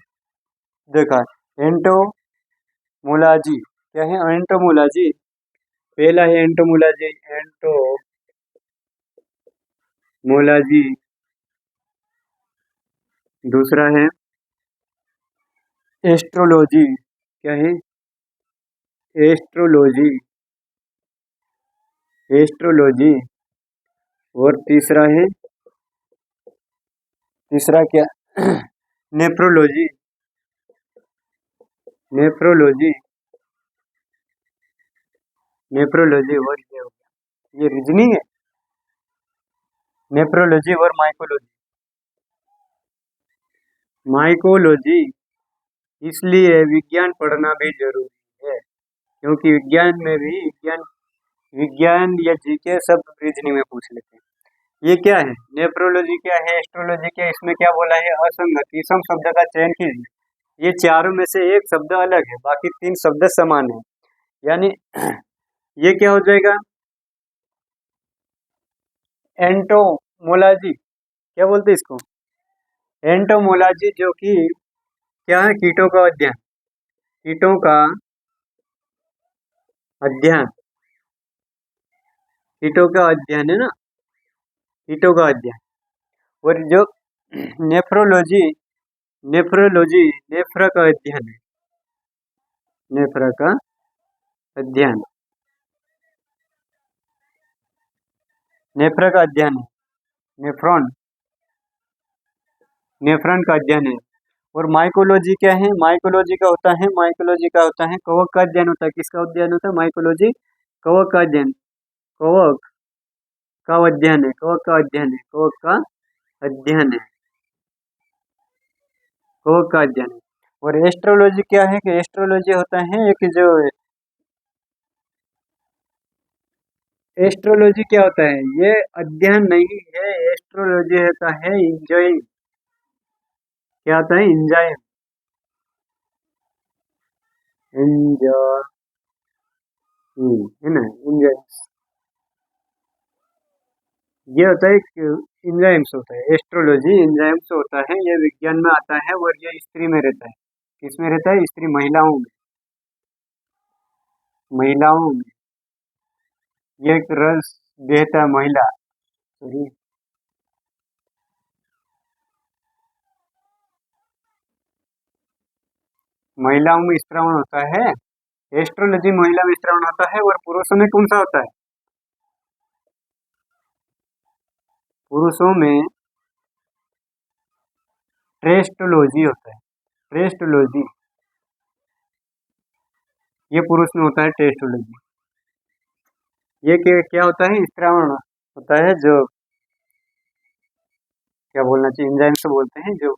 देखा, एंटोमोलॉजी। क्या है? एंटोमोलॉजी। पहला है एंटोमोलॉजी, एंटोमोलॉजी। दूसरा है एस्ट्रोलॉजी। क्या है? Astrology, astrology. और तीसरा है, तीसरा क्या? Nephrology, nephrology, nephrology. और ये हो गया, ये रीजनिंग है। नेफ्रोलॉजी और माइकोलॉजी, माइकोलॉजी। इसलिए विज्ञान पढ़ना भी जरूरी है, क्योंकि विज्ञान में भी विज्ञान या जीके सब रीजनिंग में पूछ लेते हैं। ये क्या है? नेफ्रोलॉजी क्या है? एस्ट्रोलॉजी क्या है? इसमें क्या बोला है? असंगत इसम शब्द का चयन कीजिए। ये चारों में से एक शब्द अलग है, बाकी तीन शब्द समान है। यानी ये क्या हो जाएगा? एंटोमोलॉजी। क्या बोलते हैं इसको? एंटोमोलॉजी, जो कि क्या है? कीटों का अध्ययन, कीटों का अध्ययन, कीटों का अध्ययन है ना, कीटों का अध्ययन। और जो नेफ्रोलॉजी, नेफ्रोलॉजी नेफ्र का अध्ययन है, नेफ्र का अध्ययन, नेफ्र का अध्ययन है, नेफ्रॉन, नेफ्रॉन का अध्ययन है। और माइकोलॉजी क्या है? माइकोलॉजी का होता है, माइकोलॉजी का होता है कवक का अध्ययन होता है। किसका अध्ययन होता है? माइकोलॉजी कवक का अध्ययन, कवक का अध्ययन है, कवक का अध्ययन है, कवक का अध्ययन है, कवक का अध्ययन है। और एस्ट्रोलॉजी क्या है? कि एस्ट्रोलॉजी होता है एक जो, एस्ट्रोलॉजी क्या होता है? ये अध्ययन नहीं है, एस्ट्रोलॉजी होता है इंजॉइंग। क्या होता है? इंजॉय, इंजॉय है ना, इंजॉय। ये होता है इंजाइम्स होता है, एस्ट्रोलॉजी इंजाइम्स होता है। ये विज्ञान में आता है, और ये स्त्री में रहता है। किसमें रहता है? स्त्री, महिलाओं में, महिलाओं में। ये एक रस देता है महिला, सॉरी, महिलाओं में स्त्रावण होता है। एस्ट्रोलॉजी महिला में स्त्रावण होता है, और पुरुषों में कौन सा होता है? पुरुषों में ट्रेस्टोलॉजी होता है, ट्रेस्टोलॉजी। ये पुरुष में होता है टेस्टोलॉजी। ये क्या होता है, स्त्रावण होता है, जो क्या बोलना चाहिए, एंजाइम से बोलते हैं जो।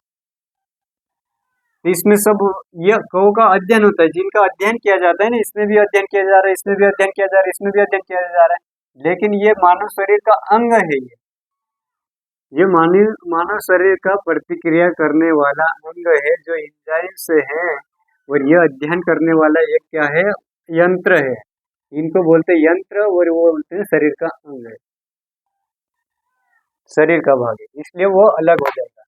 इसमें सब ये कवों का अध्ययन होता है, जिनका अध्ययन किया जाता है ना, इसमें भी अध्ययन किया जा रहा है, इसमें भी अध्ययन किया जा रहा है, इसमें भी अध्ययन किया जा रहा है, लेकिन ये मानव शरीर का अंग है। ये मानव शरीर का प्रतिक्रिया करने वाला अंग है, जो एंजाइम से है, और ये अध्ययन करने वाला एक क्या है, यंत्र है। इनको बोलते हैं यंत्र, और वो बोलते हैं शरीर का अंग है, शरीर का भाग है, इसलिए वो अलग हो जाएगा।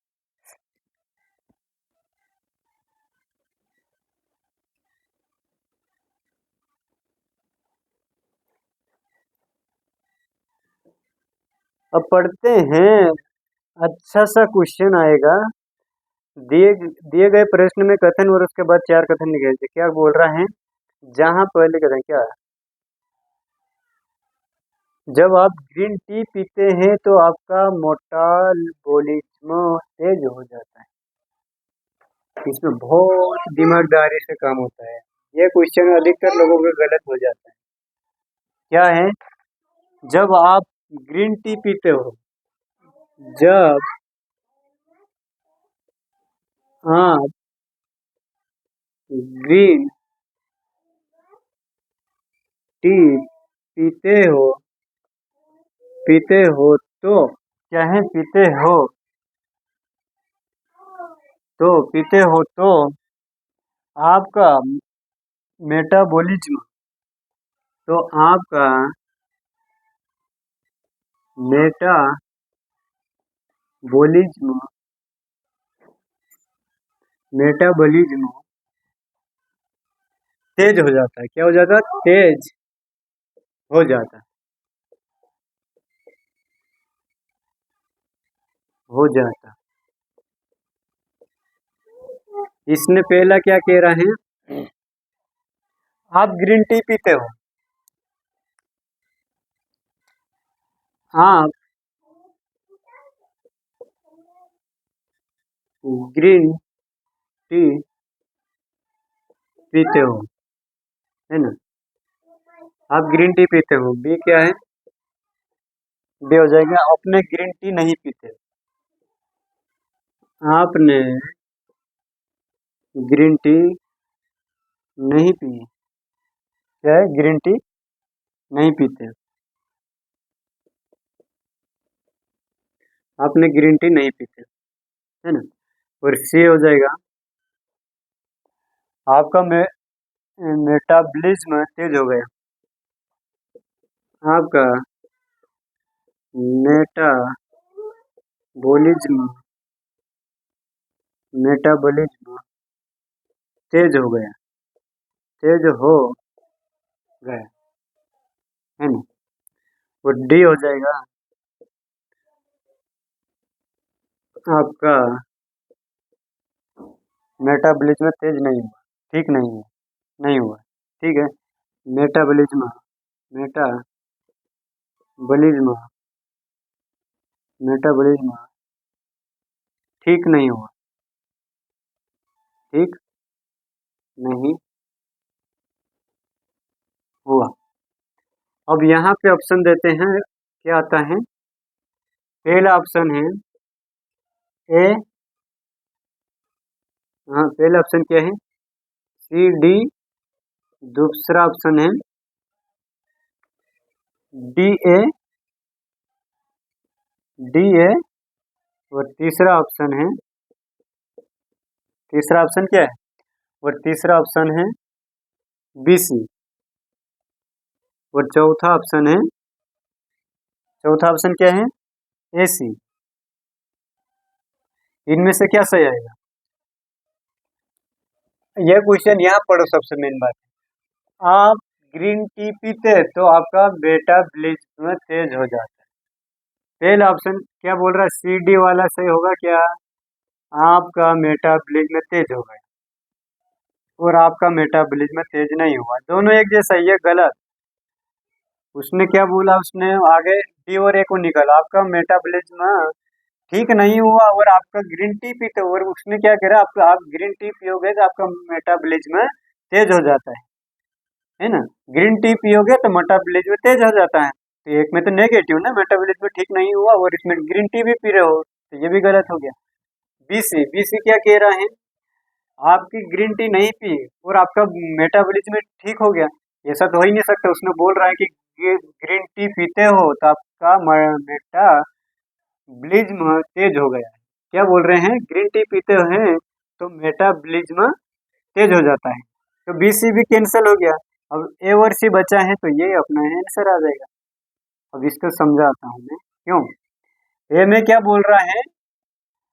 अब पढ़ते हैं, अच्छा सा क्वेश्चन आएगा। दिए दिए गए प्रश्न में कथन और उसके बाद 4 कथन लिखे थे। क्या बोल रहा है, जहां पहले कथन क्या है, जब आप ग्रीन टी पीते हैं तो आपका मेटाबॉलिज्म तेज हो जाता है। इसमें बहुत दिमागदारी से काम होता है। ये क्वेश्चन अधिकतर लोगों के गलत हो जाता है। क्या है, जब आप ग्रीन टी पीते हो, जब आप ग्रीन टी पीते हो तो क्या है, पीते हो तो आपका मेटाबॉलिज्म, तो आपका मेटाबॉलिज्म मेटाबॉलिज्म तेज हो जाता है। क्या हो जाता है, तेज हो जाता है, हो जाता है। इसने पहला क्या कह रहा है, आप ग्रीन टी पीते हो, आप ग्रीन टी पीते हो, है ना, आप ग्रीन टी पीते हो। बी क्या है, बी हो जाएगा, आपने ग्रीन टी नहीं पीते, आपने ग्रीन टी नहीं पी। क्या है, ग्रीन टी नहीं पीते, आपने ग्रीन टी नहीं पीते, है ना। और सी हो जाएगा, आपका मेटाबॉलिज्म तेज हो गया, आपका मेटाबॉलिज्म मेटाबॉलिज्म तेज हो गया, तेज हो गया, है ना। और डी हो जाएगा, आपका मेटाबॉलिज्म तेज नहीं हुआ, ठीक नहीं हुआ, नहीं हुआ, ठीक है। मेटाबॉलिज्म मेटाबॉलिज्म मेटाबॉलिज्म ठीक नहीं हुआ, ठीक नहीं हुआ। अब यहाँ पे ऑप्शन देते हैं, क्या आता है, पहला ऑप्शन है ए, हाँ पहला ऑप्शन क्या है, सी डी, दूसरा ऑप्शन है डी ए, डी ए, और तीसरा ऑप्शन क्या है, और तीसरा ऑप्शन है बी सी, और चौथा ऑप्शन क्या है, ए सी। इनमें से क्या सही आएगा, यह क्वेश्चन यहाँ पढ़ो, सबसे मेन बात है, आप ग्रीन टी पीते हैं तो आपका मेटाबॉलिज्म तेज हो जाता है। पहला ऑप्शन क्या बोल रहा है, सी डी वाला सही होगा क्या, आपका मेटाबॉलिज्म तेज हो गया, और आपका मेटाबॉलिज्म तेज नहीं हुआ, दोनों एक जैसा, ये गलत। उसने क्या बोला, उसने आगे डी और ए को निकाला, आपका मेटाबॉलिज्म ठीक नहीं हुआ, और आपका ग्रीन टी पीते हो, और उसने क्या करा, आप ग्रीन टी पियोगे तो आपका मेटाबॉलिज्म तेज हो जाता है। है ना। ग्रीन टी पियोगे तो मेटाबॉलिज्म तेज हो जाता है, तो एक में तो नेगेटिव ना, मेटाबॉलिज्म ठीक नहीं हुआ, और इसमें ग्रीन टी भी पी रहे हो तो ये भी गलत हो गया। बीसी बीसी क्या कह रहा है, आपकी ग्रीन टी नहीं पी और आपका मेटाबॉलिज्म ठीक हो गया, ऐसा तो हो ही नहीं सकता। उसने बोल रहा है कि ग्रीन टी पीते हो तो आपका मेटाबॉलिज्म तेज हो गया है। क्या बोल रहे हैं, ग्रीन टी पीते हैं तो मेटाबॉलिज्म तेज हो जाता है, तो बी सी भी कैंसिल हो गया। अब ए और सी बचा है, तो ये अपना आंसर आ जाएगा। अब इसको समझाता हूँ मैं क्यों। ए में क्या बोल रहा है,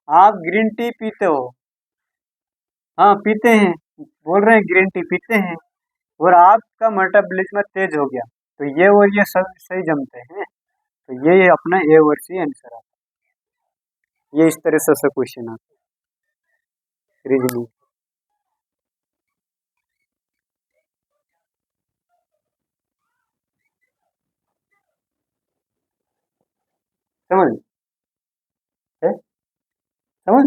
आप ग्रीन टी पीते हो, हाँ पीते हैं, बोल रहे हैं ग्रीन टी पीते हैं और आपका मेटाबॉलिज्म तेज हो गया, तो ये और ये सब सही जमते हैं, तो ये अपना ए और सी आंसर आता है। ये इस तरह से क्वेश्चन आता है रीजनिंग। समझ है? समझ।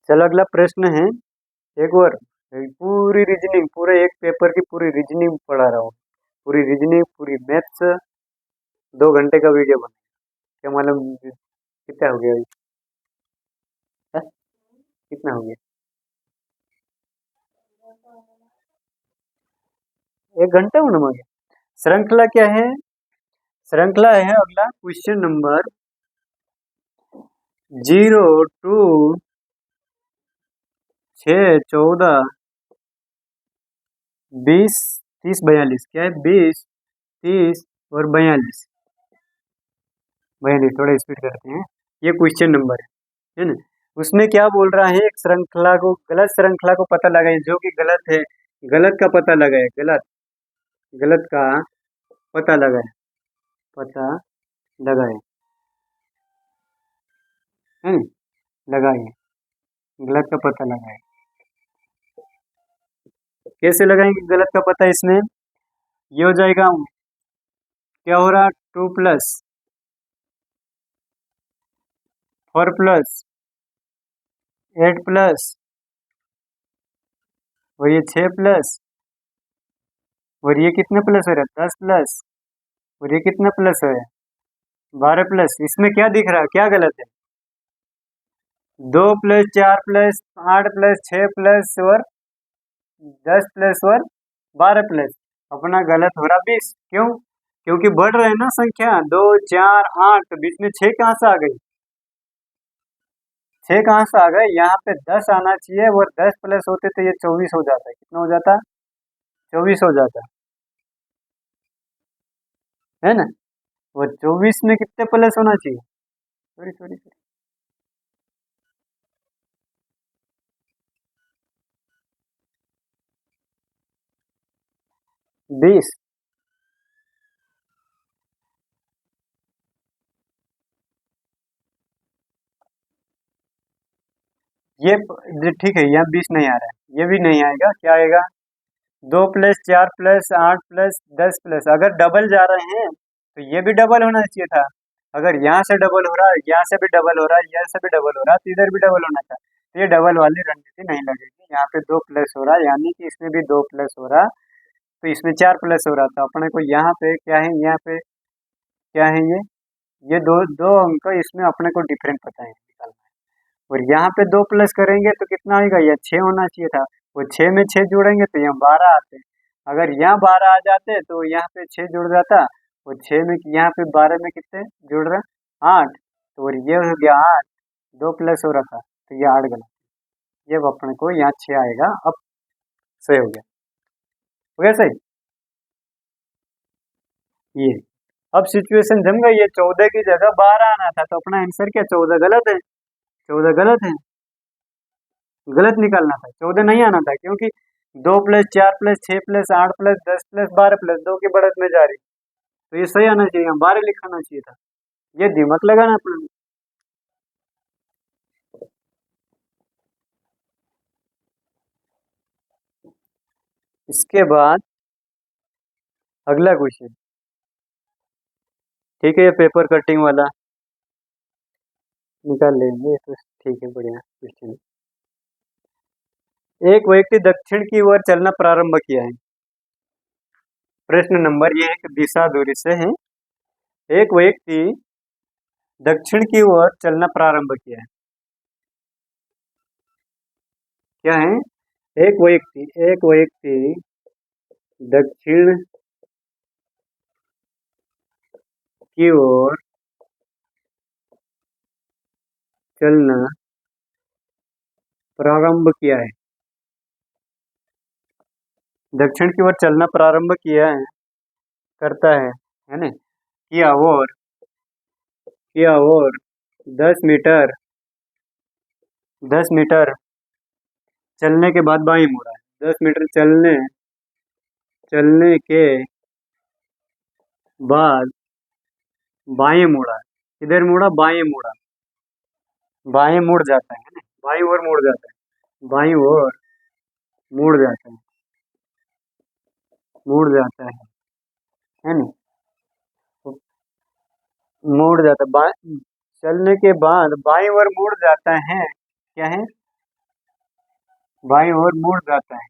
चलो अगला प्रश्न है, एक और पूरी रीजनिंग, पूरे एक पेपर की पूरी रीजनिंग पढ़ा रहा हूँ, पूरी रीजनिंग पूरी मैथ्स, 2 घंटे का वीडियो बना, क्या मालूम कितना हो गया अभी? है? कितना हो गया? 1 घंटा होने में गया। श्रृंखला क्या है, श्रृंखला है अगला क्वेश्चन नंबर 0, 2, 6, 14, 20, 30, 42, क्या है 20, 30 और 42, 42 थोड़ा स्पीड करते हैं। ये क्वेश्चन नंबर है ना। उसमें क्या बोल रहा है, एक श्रृंखला को, गलत श्रृंखला को पता लगाए, जो कि गलत है, गलत का पता लगाए, गलत, गलत का पता लगाए, पता लगाए, है ना? लगाए, गलत का पता लगाए। कैसे लगाएंगे गलत का पता, इसमें ये हो जाएगा, क्या हो रहा, 2+4+8+ और ये 6+, और ये कितने प्लस हो रहा है, 10+, और ये कितना प्लस हो रहा है, 12+। इसमें क्या दिख रहा है, क्या गलत है, 2+4+8+6+ और 10+ और 12+, अपना गलत हो रहा 20। क्यों, क्योंकि बढ़ रहे हैं ना संख्या, 2, 4, 8, तो बीच में 6 कहाँ से आ गई, 6 कहाँ से आ गए, यहाँ पे 10 आना चाहिए, और 10+ होते तो ये 24 हो जाता है, कितना हो जाता, 24 हो जाता है ना। और 24 में कितने प्लस होना चाहिए, सॉरी सॉरी सॉरी, 20। ये ठीक है, यहाँ 20 नहीं आ रहा है, ये भी नहीं आएगा, क्या आएगा, 2+4+8+10+, अगर डबल जा रहे हैं तो ये भी डबल होना चाहिए था। अगर यहाँ से डबल हो रहा है, यहाँ से भी डबल हो रहा है, यहाँ से भी डबल हो रहा है, तो इधर भी डबल होना था, तो ये डबल वाली रणनीति नहीं लगेगी। यहाँ पे 2+ हो रहा है, यानी कि इसमें भी 2+ हो रहा, तो इसमें 4+ हो रहा था। अपने को यहाँ पे क्या है, यहाँ पे क्या है, ये दो दो अंक इसमें अपने को डिफरेंट पता है निकालना है, और यहाँ पे 2+ करेंगे तो कितना आएगा, यह 6 होना चाहिए था, वो 6 में 6 जोड़ेंगे तो यहाँ 12 आते, अगर यहाँ 12 आ जाते तो यहाँ पे 6 जुड़ जाता, और 6 में यहाँ पे 12 में कितने जुड़ रहे, 8, तो और ये हो गया 8, 2+ हो रहा था, तो ये 8 गलत, ये अब अपने को यहाँ 6 आएगा, अब सही हो गया सही। ये अब सिचुएशन जम गई है, 14 की जगह 12 आना था, तो अपना आंसर क्या, 14 गलत है, 14 गलत है, गलत निकालना था, 14 नहीं आना था, क्योंकि 2+4+6+8+10+12+ 2 की बढ़त में जा रही, तो ये सही आना चाहिए, 12 लिखाना चाहिए था, ये दिमाग लगाना पड़ेगा। इसके बाद अगला क्वेश्चन, ठीक है, ये पेपर कटिंग वाला निकाल लेंगे तो ठीक है, बढ़िया क्वेश्चन। एक व्यक्ति दक्षिण की ओर चलना प्रारंभ किया है। प्रश्न नंबर ये एक दिशा दूरी से है। एक व्यक्ति दक्षिण की ओर चलना प्रारंभ किया है। क्या है? एक व्यक्ति दक्षिण की ओर चलना प्रारंभ किया है। दक्षिण की ओर चलना प्रारंभ किया है, करता है ना? किया और 10 मीटर चलने के बाद बाईं मुड़ा है। 10 मीटर चलने के बाद बाएं मुड़ा। किधर मुड़ा? बाएं मुड़ा। बाएं मुड़ जाता है ना, बाईं ओर मुड़ जाता है, बाईं ओर मुड़ जाता है, मुड़ जाता है ना? मुड़ जाता है, चलने के बाद बाईं ओर मुड़ जाता है। क्या है? बाईं ओर मुड़ जाता है।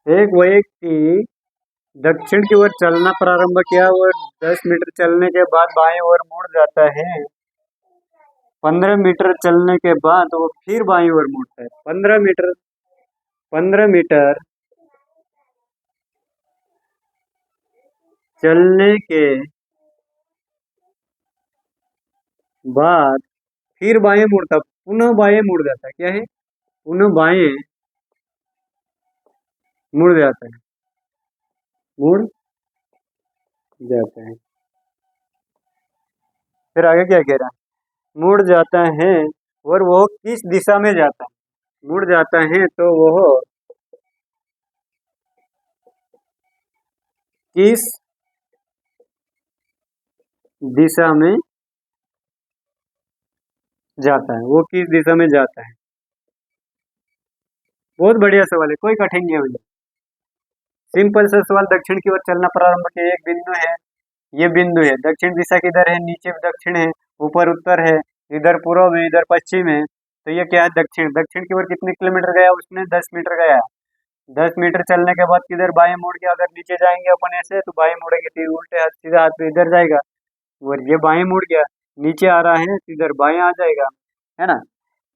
एक व्यक्ति दक्षिण की ओर चलना प्रारंभ किया और 10 मीटर चलने के बाद बाईं ओर मुड़ जाता है। 15 मीटर चलने के बाद वो फिर बाईं ओर मुड़ता है। 15 मीटर चलने के बाद फिर बाएं मुड़ता, पुनः बाएं मुड़ जाता है। क्या है? पुनः बाएं मुड़ जाता है, मुड़ जाता है। फिर आगे क्या कह रहा है? मुड़ जाता है और वो किस दिशा में जाता है? मुड़ जाता है तो वो किस दिशा में जाता है? वो किस दिशा में जाता है? बहुत बढ़िया सवाल है, कोई कठिन नहीं है भैया। सिंपल सा सवाल। दक्षिण की ओर चलना प्रारंभ किया, एक बिंदु है, ये बिंदु है। दक्षिण दिशा किधर है? नीचे दक्षिण है, ऊपर उत्तर है, इधर पूर्व है, इधर पश्चिम है। तो ये क्या है? दक्षिण। दक्षिण की ओर कितने किलोमीटर गया उसने? 10 मीटर गया। 10 मीटर चलने के बाद किधर? बाएं मुड़ के अगर नीचे जाएंगे अपन ऐसे, तो बाएं मुड़ेंगे फिर उल्टे हाथ सीधा हाथ पे इधर जाएगा, और ये बाएं मुड़ गया। नीचे आ रहा है तो इधर बाएं आ जाएगा, है ना?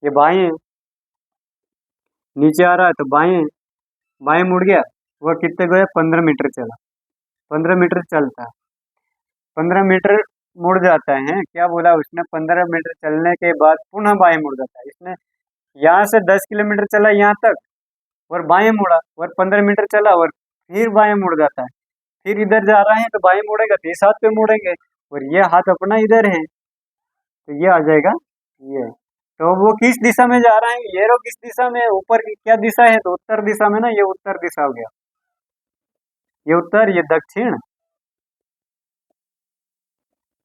ये बाएं नीचे आ रहा है तो बाएं बाएं मुड़ गया। वह कितने गए? 15 मीटर चला। 15 मीटर चलता है, 15 मीटर मुड़ जाता है। क्या बोला उसने? 15 मीटर चलने के बाद पुनः बाएं मुड़ जाता है। इसने यहाँ से 10 किलोमीटर चला यहाँ तक और बाएं मुड़ा, और 15 मीटर चला और फिर बाएं मुड़ जाता है। फिर इधर जा रहा है तो बाएं मुड़ेगा तो इस हाथ पे मुड़ेंगे, और ये हाथ अपना इधर है तो ये आ जाएगा ये। तो वो किस दिशा में जा रहा है? ये रो किस दिशा में? ऊपर की क्या दिशा है? तो उत्तर दिशा में ना, ये उत्तर दिशा हो गया। ये उत्तर, ये दक्षिण,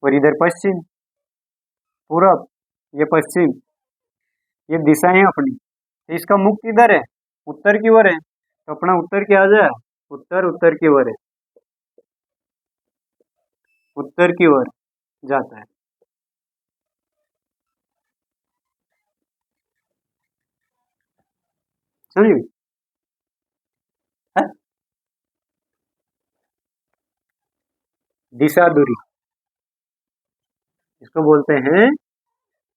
और इधर पश्चिम, पूरब, ये पश्चिम। ये दिशाएं अपनी। तो इसका मुख किधर है? उत्तर की ओर है, तो अपना उत्तर क्या आ जाए? उत्तर की ओर है, उत्तर की ओर जाता है। समझ? दिशा दूरी, इसको बोलते हैं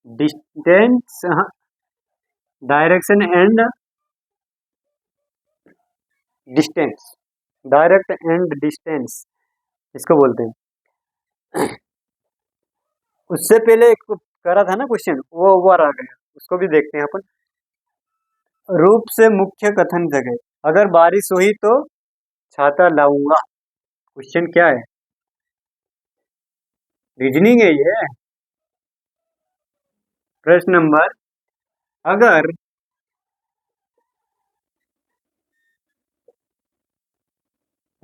distance, direction and distance, direct and distance इसको बोलते हैं। उससे पहले एक करा था ना क्वेश्चन, वो ओवर आ गया, उसको भी देखते हैं अपन। रूप से मुख्य कथन जगह, अगर बारिश हुई तो छाता लाऊंगा। क्वेश्चन क्या है? रीजनिंग है ये। प्रश्न नंबर, अगर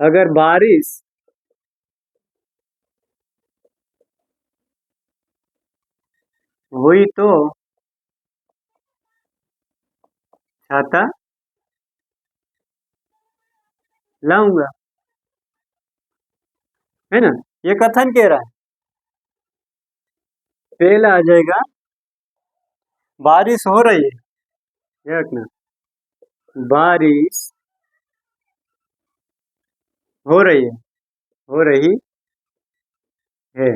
अगर बारिश हुई तो छाता लाऊंगा, है ना? ये कथन कह रहा है। पहला आ जाएगा बारिश हो रही है, ये रखना, बारिश हो रही है, हो रही है।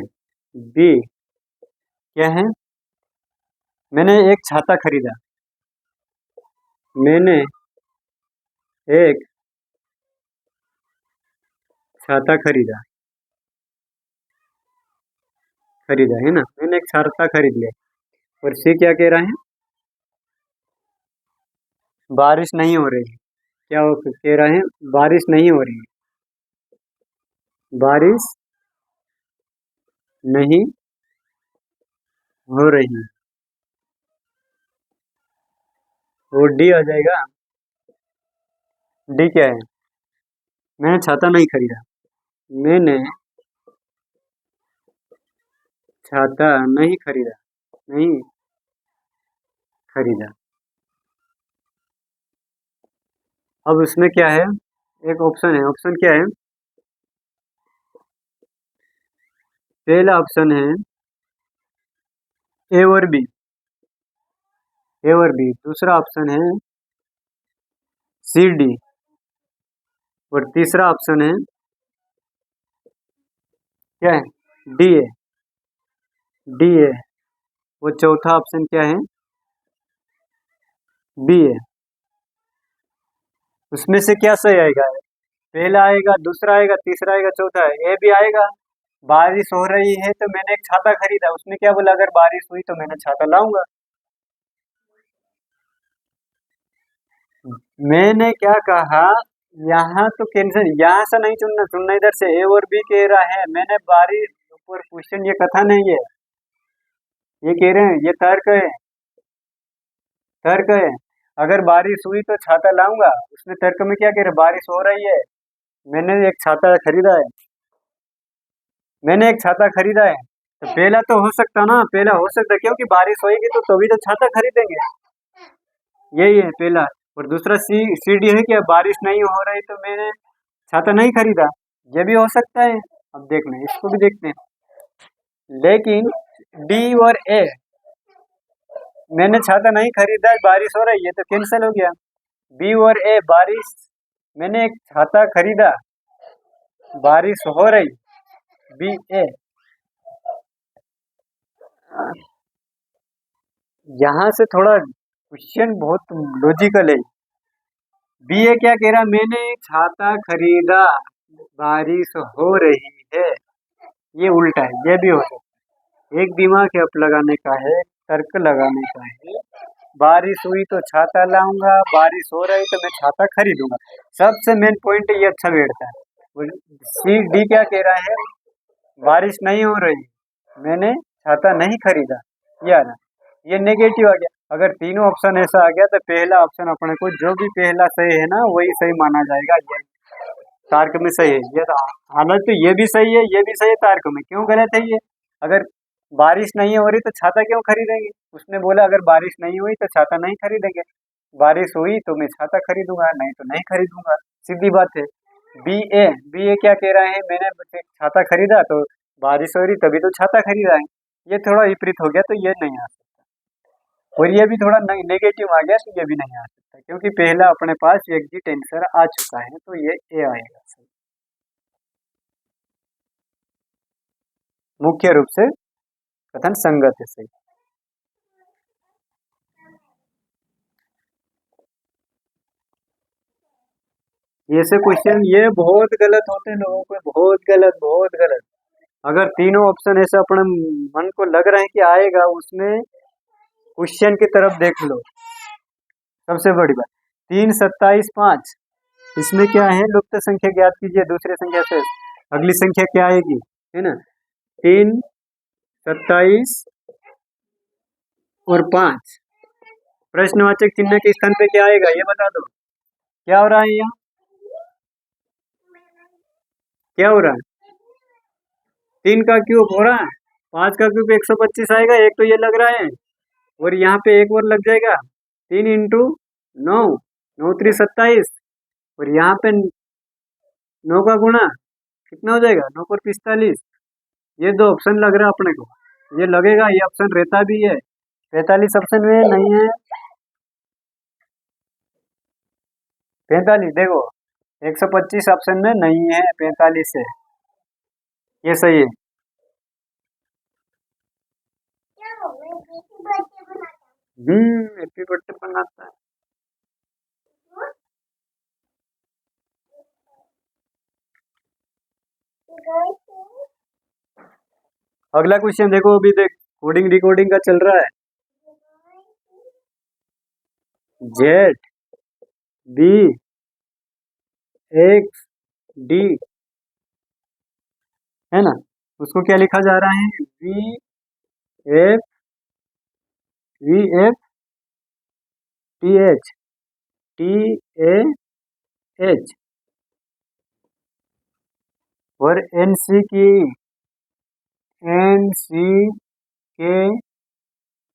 बी क्या है, मैंने एक छाता खरीदा, मैंने एक छाता खरीदा, खरीदा है ना, मैंने एक छाता खरीद लिया। और सी क्या कह रहा है, बारिश नहीं हो रही है। क्या वो कह रहा है, बारिश नहीं हो रही है, बारिश नहीं हो रही है। वो डी आ जाएगा। डी क्या है, मैंने छाता नहीं खरीदा, मैंने छाता नहीं खरीदा, नहीं खरीदा। अब उसमें क्या है, एक ऑप्शन है, ऑप्शन क्या है, पहला ऑप्शन है ए और बी, ए और बी, दूसरा ऑप्शन है सी डी, और तीसरा ऑप्शन है क्या है, डी ए, डी ए। वो चौथा ऑप्शन क्या है, बी ए। उसमें से क्या सही आएगा, पहला आएगा, दूसरा आएगा, तीसरा आएगा, चौथा है, ए भी आएगा। बारिश हो रही है तो मैंने एक छाता खरीदा, उसने क्या बोला, अगर बारिश हुई तो मैंने छाता लाऊंगा। मैंने क्या कहा, यहाँ तो कैंसिल, यहाँ से नहीं चुनना, चुनना इधर से, ए और बी कह रहा है, मैंने बारिश ऊपर क्वेश्चन, ये कथन है, ये कह रहे हैं, ये तर्क है, तर्क है। अगर बारिश हुई तो छाता लाऊंगा, उसने तर्क में क्या कह रहे, बारिश हो रही है, मैंने एक छाता खरीदा है, मैंने एक छाता खरीदा है। तो पहला तो हो सकता ना, पहला हो सकता, क्योंकि बारिश होगी तो तभी तो छाता खरीदेंगे, यही है पहला। और दूसरा सी सी डी है, क्या बारिश नहीं हो रही तो मैंने छाता नहीं खरीदा, ये भी हो सकता है। अब देख लें, इसको भी देखते हैं। लेकिन डी और ए, मैंने छाता नहीं खरीदा, बारिश हो रही है, तो कैंसिल हो गया। बी और ए, बारिश, मैंने एक छाता खरीदा, बारिश हो रही, बी ए। यहाँ से थोड़ा क्वेश्चन बहुत लॉजिकल है। बी ए क्या कह रहा, मैंने एक छाता खरीदा, बारिश हो रही है, ये उल्टा है, ये भी हो सकता है। एक दिमाग अप लगाने का है, तर्क लगाने का है, बारिश हुई तो छाता लाऊंगा, बारिश हो रही तो मैं छाता खरीदूंगा, सबसे मेन पॉइंट ये अच्छा बैठता है। सी डी क्या कह रहा है, बारिश नहीं हो रही, मैंने छाता नहीं खरीदा, ये आना, ये नेगेटिव आ गया। अगर तीनों ऑप्शन ऐसा आ गया तो पहला ऑप्शन अपने को, जो भी पहला सही है ना वही सही माना जाएगा, ये तार्क में सही है ये तो। हालांकि तो ये भी सही है, ये भी सही है, तार्क में क्यों गलत है ये। अगर बारिश नहीं हो रही तो छाता क्यों खरीदेंगे, उसने बोला अगर बारिश नहीं हुई तो छाता नहीं खरीदेंगे, बारिश हुई तो मैं छाता खरीदूंगा, नहीं तो नहीं खरीदूंगा, सीधी बात है। बी ए क्या कह रहा है, मैंने छाता खरीदा तो बारिश हो रही तभी तो छाता खरीदा है, ये थोड़ा विपरीत हो गया, तो ये नहीं आ सकता। और ये भी थोड़ा नेगेटिव आ गया, तो ये भी नहीं आ सकता, क्योंकि पहला अपने पास एग्जिट आंसर आ चुका है, तो ये ए आएगा सही। मुख्य रूप से कथन संगत है सही। ऐसे क्वेश्चन ये बहुत गलत होते हैं लोगों को, बहुत गलत, बहुत गलत। अगर तीनों ऑप्शन ऐसे अपने मन को लग रहा है कि आएगा, उसमें क्वेश्चन की तरफ देख लो। सबसे बड़ी बात, 3, 27, 5, इसमें क्या है, लुप्त संख्या ज्ञात कीजिए दूसरे संख्या से, अगली संख्या क्या आएगी, है ना, 3, 27 और 5, प्रश्नवाचक चिन्ह के स्थान पे क्या आएगा, ये बता दो। क्या हो रहा है यहाँ, क्या हो रहा है, 3 का क्यूब हो रहा है, 5 का क्यूब 125 आएगा, एक तो ये लग रहा है, और यहाँ पे एक और लग जाएगा, 3 इंटू 9, 9 3 27, और यहाँ पे 9 का गुणा कितना हो जाएगा, 9 पर 45। ये दो ऑप्शन लग रहा है अपने को, ये लगेगा, ये ऑप्शन रहता भी है, 45 ऑप्शन में नहीं है। 45 देखो, 125 ऑप्शन में नहीं है, 45 है, ये सही है। हैप्पी बर्थडे बनाता है। अगला क्वेश्चन देखो, अभी देख कोडिंग रिकॉर्डिंग का चल रहा है। जेड बी एक्स डी है ना, उसको क्या लिखा जा रहा है, F V F T A H और एन सी के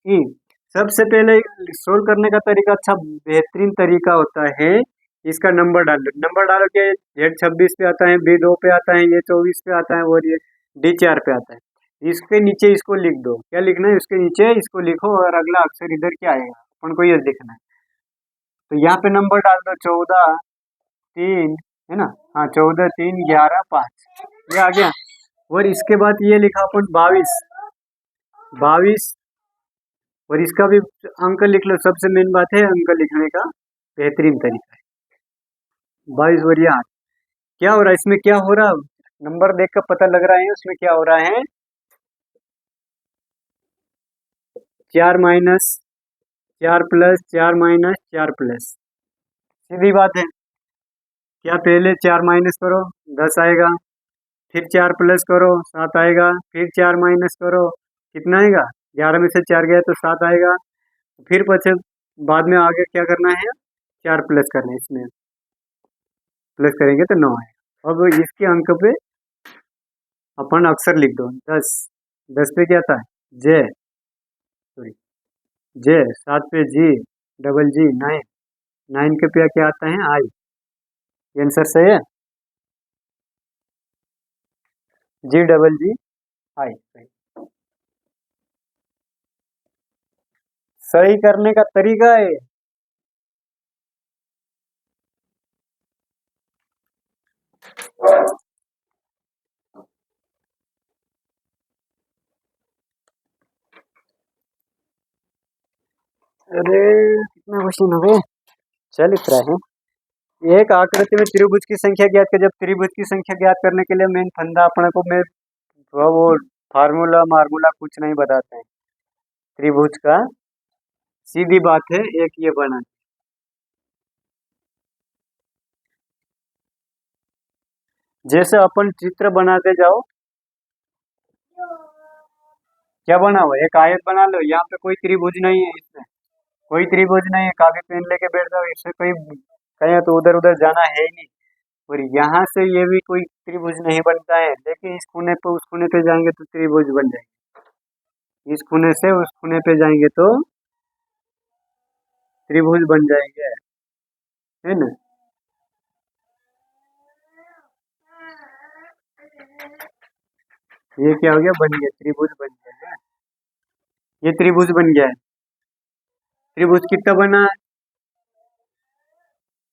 ई। सबसे पहले सोल्व करने का तरीका, अच्छा बेहतरीन तरीका होता है, इसका नंबर डाल दो। नंबर डालो के जेड 26 पे आता है, बी 2 पे आता है, ये 24 पे आता है और ये डी 4 पे आता है। इसके नीचे इसको लिख दो, क्या लिखना है, इसके नीचे इसको लिखो और अगला अक्षर इधर क्या आएगा, अपन को ये लिखना है। तो यहाँ पे नंबर डाल दो 14 3 है ना, हाँ 14 3 11 5, ये आ गया। और इसके बाद ये लिखा अपन 22 और इसका भी अंक लिख लो। सबसे मेन बात है अंक लिखने का बेहतरीन तरीका है 22। और यहाँ क्या हो रहा है, इसमें क्या हो रहा है, नंबर देख कर पता लग रहा है उसमें क्या हो रहा है, 4 माइनस 4 प्लस 4 माइनस 4 प्लस, सीधी बात है। क्या पहले 4 माइनस करो 10 आएगा, फिर 4 प्लस करो 7 आएगा, फिर 4 माइनस करो कितना आएगा, 11 में से 4 गया तो 7 आएगा, फिर पचे बाद में आगे क्या करना है, 4 प्लस करना है, इसमें प्लस करेंगे तो 9 आएगा। अब इसके अंक पे अपन अक्षर लिख दो, 10 पे क्या था, जे, सॉरी जे, 7 पे जी, डबल जी, 9 के पे क्या आता है, आई। ये आंसर सही है, जी डबल जी आई। सही करने का तरीका है, अरे कितना क्वेश्चन हो गए, चल इतना है। एक आकृति में त्रिभुज की संख्या ज्ञात कर। जब त्रिभुज की संख्या ज्ञात करने के लिए मेन फंदा अपने को में वो फार्मूला मार्मूला कुछ नहीं बताते हैं त्रिभुज का, सीधी बात है एक ये बना, जैसे अपन चित्र बनाते जाओ, क्या बना हुआ, एक आयत बना लो, यहाँ पे कोई त्रिभुज नहीं है, इसमें कोई त्रिभुज नहीं है, कागज पेन लेके बैठ जाओ, इससे कोई कहीं तो उधर उधर जाना है ही नहीं। और यहाँ से ये भी कोई त्रिभुज नहीं बनता है, लेकिन इस कोने पे उस कोने पे जाएंगे तो त्रिभुज बन जाएंगे, इस कोने से उस कोने पे जाएंगे तो त्रिभुज बन जाएंगे, है ना। ये क्या हो गया, बन गया त्रिभुज बन गया, ये त्रिभुज बन गया है। त्रिभुज कितना बना,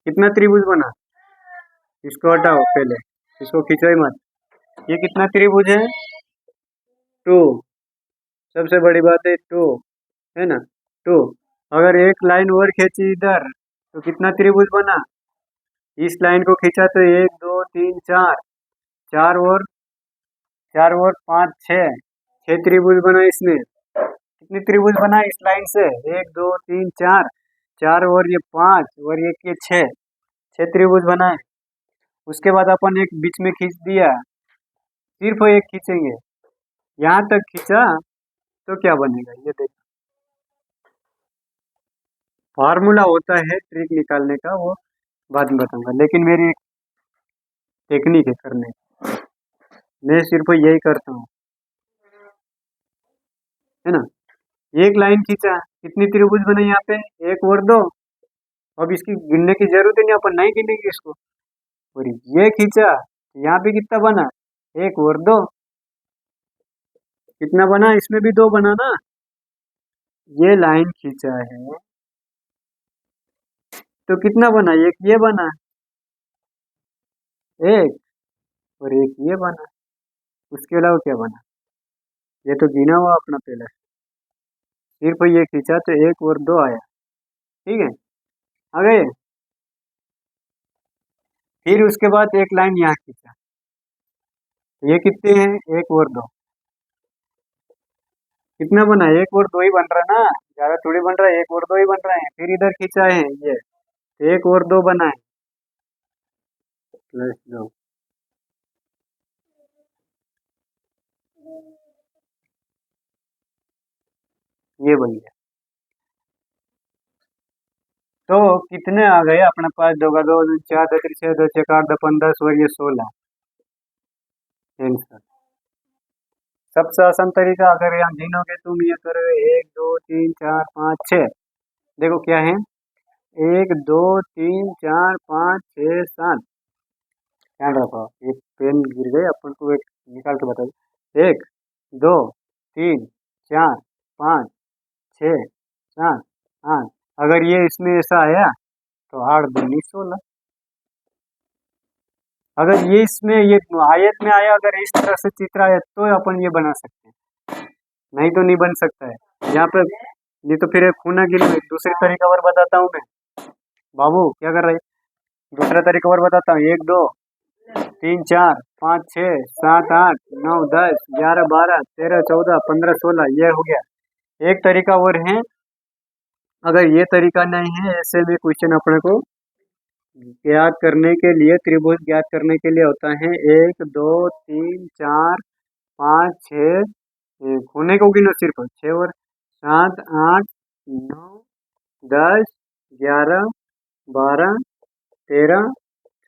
कितना त्रिभुज बना, इसको हटाओ पहले, इसको खींचो ही मत। ये कितना त्रिभुज है, 2, सबसे बड़ी बात है 2, है ना 2। अगर एक लाइन और खींची इधर तो कितना त्रिभुज बना, इस लाइन को खींचा तो 1 2 3 4, 4 और 5 6 त्रिभुज बना इसमें। कितनी त्रिभुज बना इस लाइन से, 1 2 3 4, 4 और ये 5 और एक ये 6 त्रिभुज बनाए। उसके बाद अपन एक बीच में खींच दिया, सिर्फ एक खींचेंगे, यहाँ तक खींचा तो क्या बनेगा, ये देखो फार्मूला होता है ट्रिक निकालने का, वो बाद में बताऊंगा, लेकिन मेरी एक टेक्निक है करने की, मैं सिर्फ यही करता हूँ, है ना। एक लाइन खींचा, कितनी त्रिभुज बने यहाँ पे, 1 और 2, अब इसकी गिनने की जरूरत ही नहीं, अपन नहीं गिनेंगे इसको। और ये खींचा, यहाँ पे कितना बना, 1 और 2, कितना बना, इसमें भी 2 बना ना, ये लाइन खींचा है तो कितना बना, एक ये बना, एक, और एक ये बना, उसके अलावा क्या बना? ये तो गिना हुआ अपना पहले, सिर्फ ये खींचा तो एक और दो आया। ठीक है, आ गए। फिर उसके बाद एक लाइन यहाँ खींचा, ये कितने हैं, एक और दो, कितना बना, एक और दो ही बन रहा ना, ज्यादा थोड़ी बन रहा है, एक और दो ही बन रहा है। फिर इधर खींचा है ये, एक और दो बना है, प्लस दो, ये बन गया। तो कितने आ गए अपने पास, दो का दो, चार दो छः, दो छः आठ, दो पंद्रह, और ये 16 आंसर। सबसे आसान तरीका, अगर यहाँ गिनोगे तुम, ये करो 1 2 3 4 5 6, देखो क्या है, 1 2 3 4 5 6 7, ध्यान रखो, ये पेन गिर गए, अपन को एक निकाल के बता दो, 1 2 3 4 5 6 7 8, अगर ये इसमें ऐसा आया तो 8 दूनी 16, अगर ये इसमें ये आयत में आया, अगर इस तरह से चित्र आया तो अपन ये बना सकते हैं, नहीं तो नहीं बन सकता है यहाँ पे। ये तो फिर एक खूना गिन, दूसरे तरीका और बताता हूँ मैं, बाबू क्या कर रहे हैं, दूसरा तरीका और बताता हूँ, 1 2 3 4 5 6 7 8 9 10 11 12 13 14 15 16, ये हो गया। एक तरीका और है, अगर ये तरीका नहीं है, ऐसे में क्वेश्चन अपने को ज्ञात करने के लिए, त्रिभुज ज्ञात करने के लिए होता है 1 2 3 4 5 6, होने को गिनो सिर्फ 6 और 7 8 9 10 11 12 13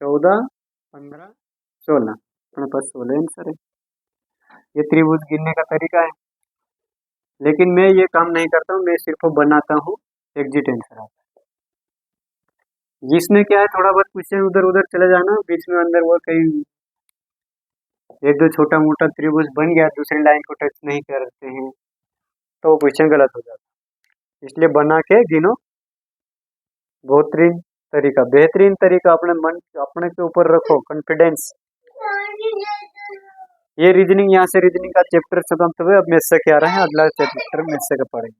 14 15 16, अपने पास 16 आंसर है। ये त्रिभुज गिनने का तरीका है, लेकिन मैं ये काम नहीं करता हूँ, मैं सिर्फ बनाता हूँ, एग्जिट आंसर आता है। जिसमें क्या है, थोड़ा बहुत क्वेश्चन उधर उधर चले जाना, बीच में अंदर वो कहीं एक दो छोटा मोटा त्रिभुज बन गया, दूसरी लाइन को टच नहीं करते हैं तो क्वेश्चन गलत हो जाता है, इसलिए बना के गिनो। बेहतरीन तरीका अपने मन, अपने के ऊपर रखो कॉन्फिडेंस। ये रीजनिंग, यहाँ से रीजनिंग का चैप्टर समाप्त हुए, अब मैथ्स से क्या रहा है, अगला चैप्टर मैथ्स का पढ़ेंगे।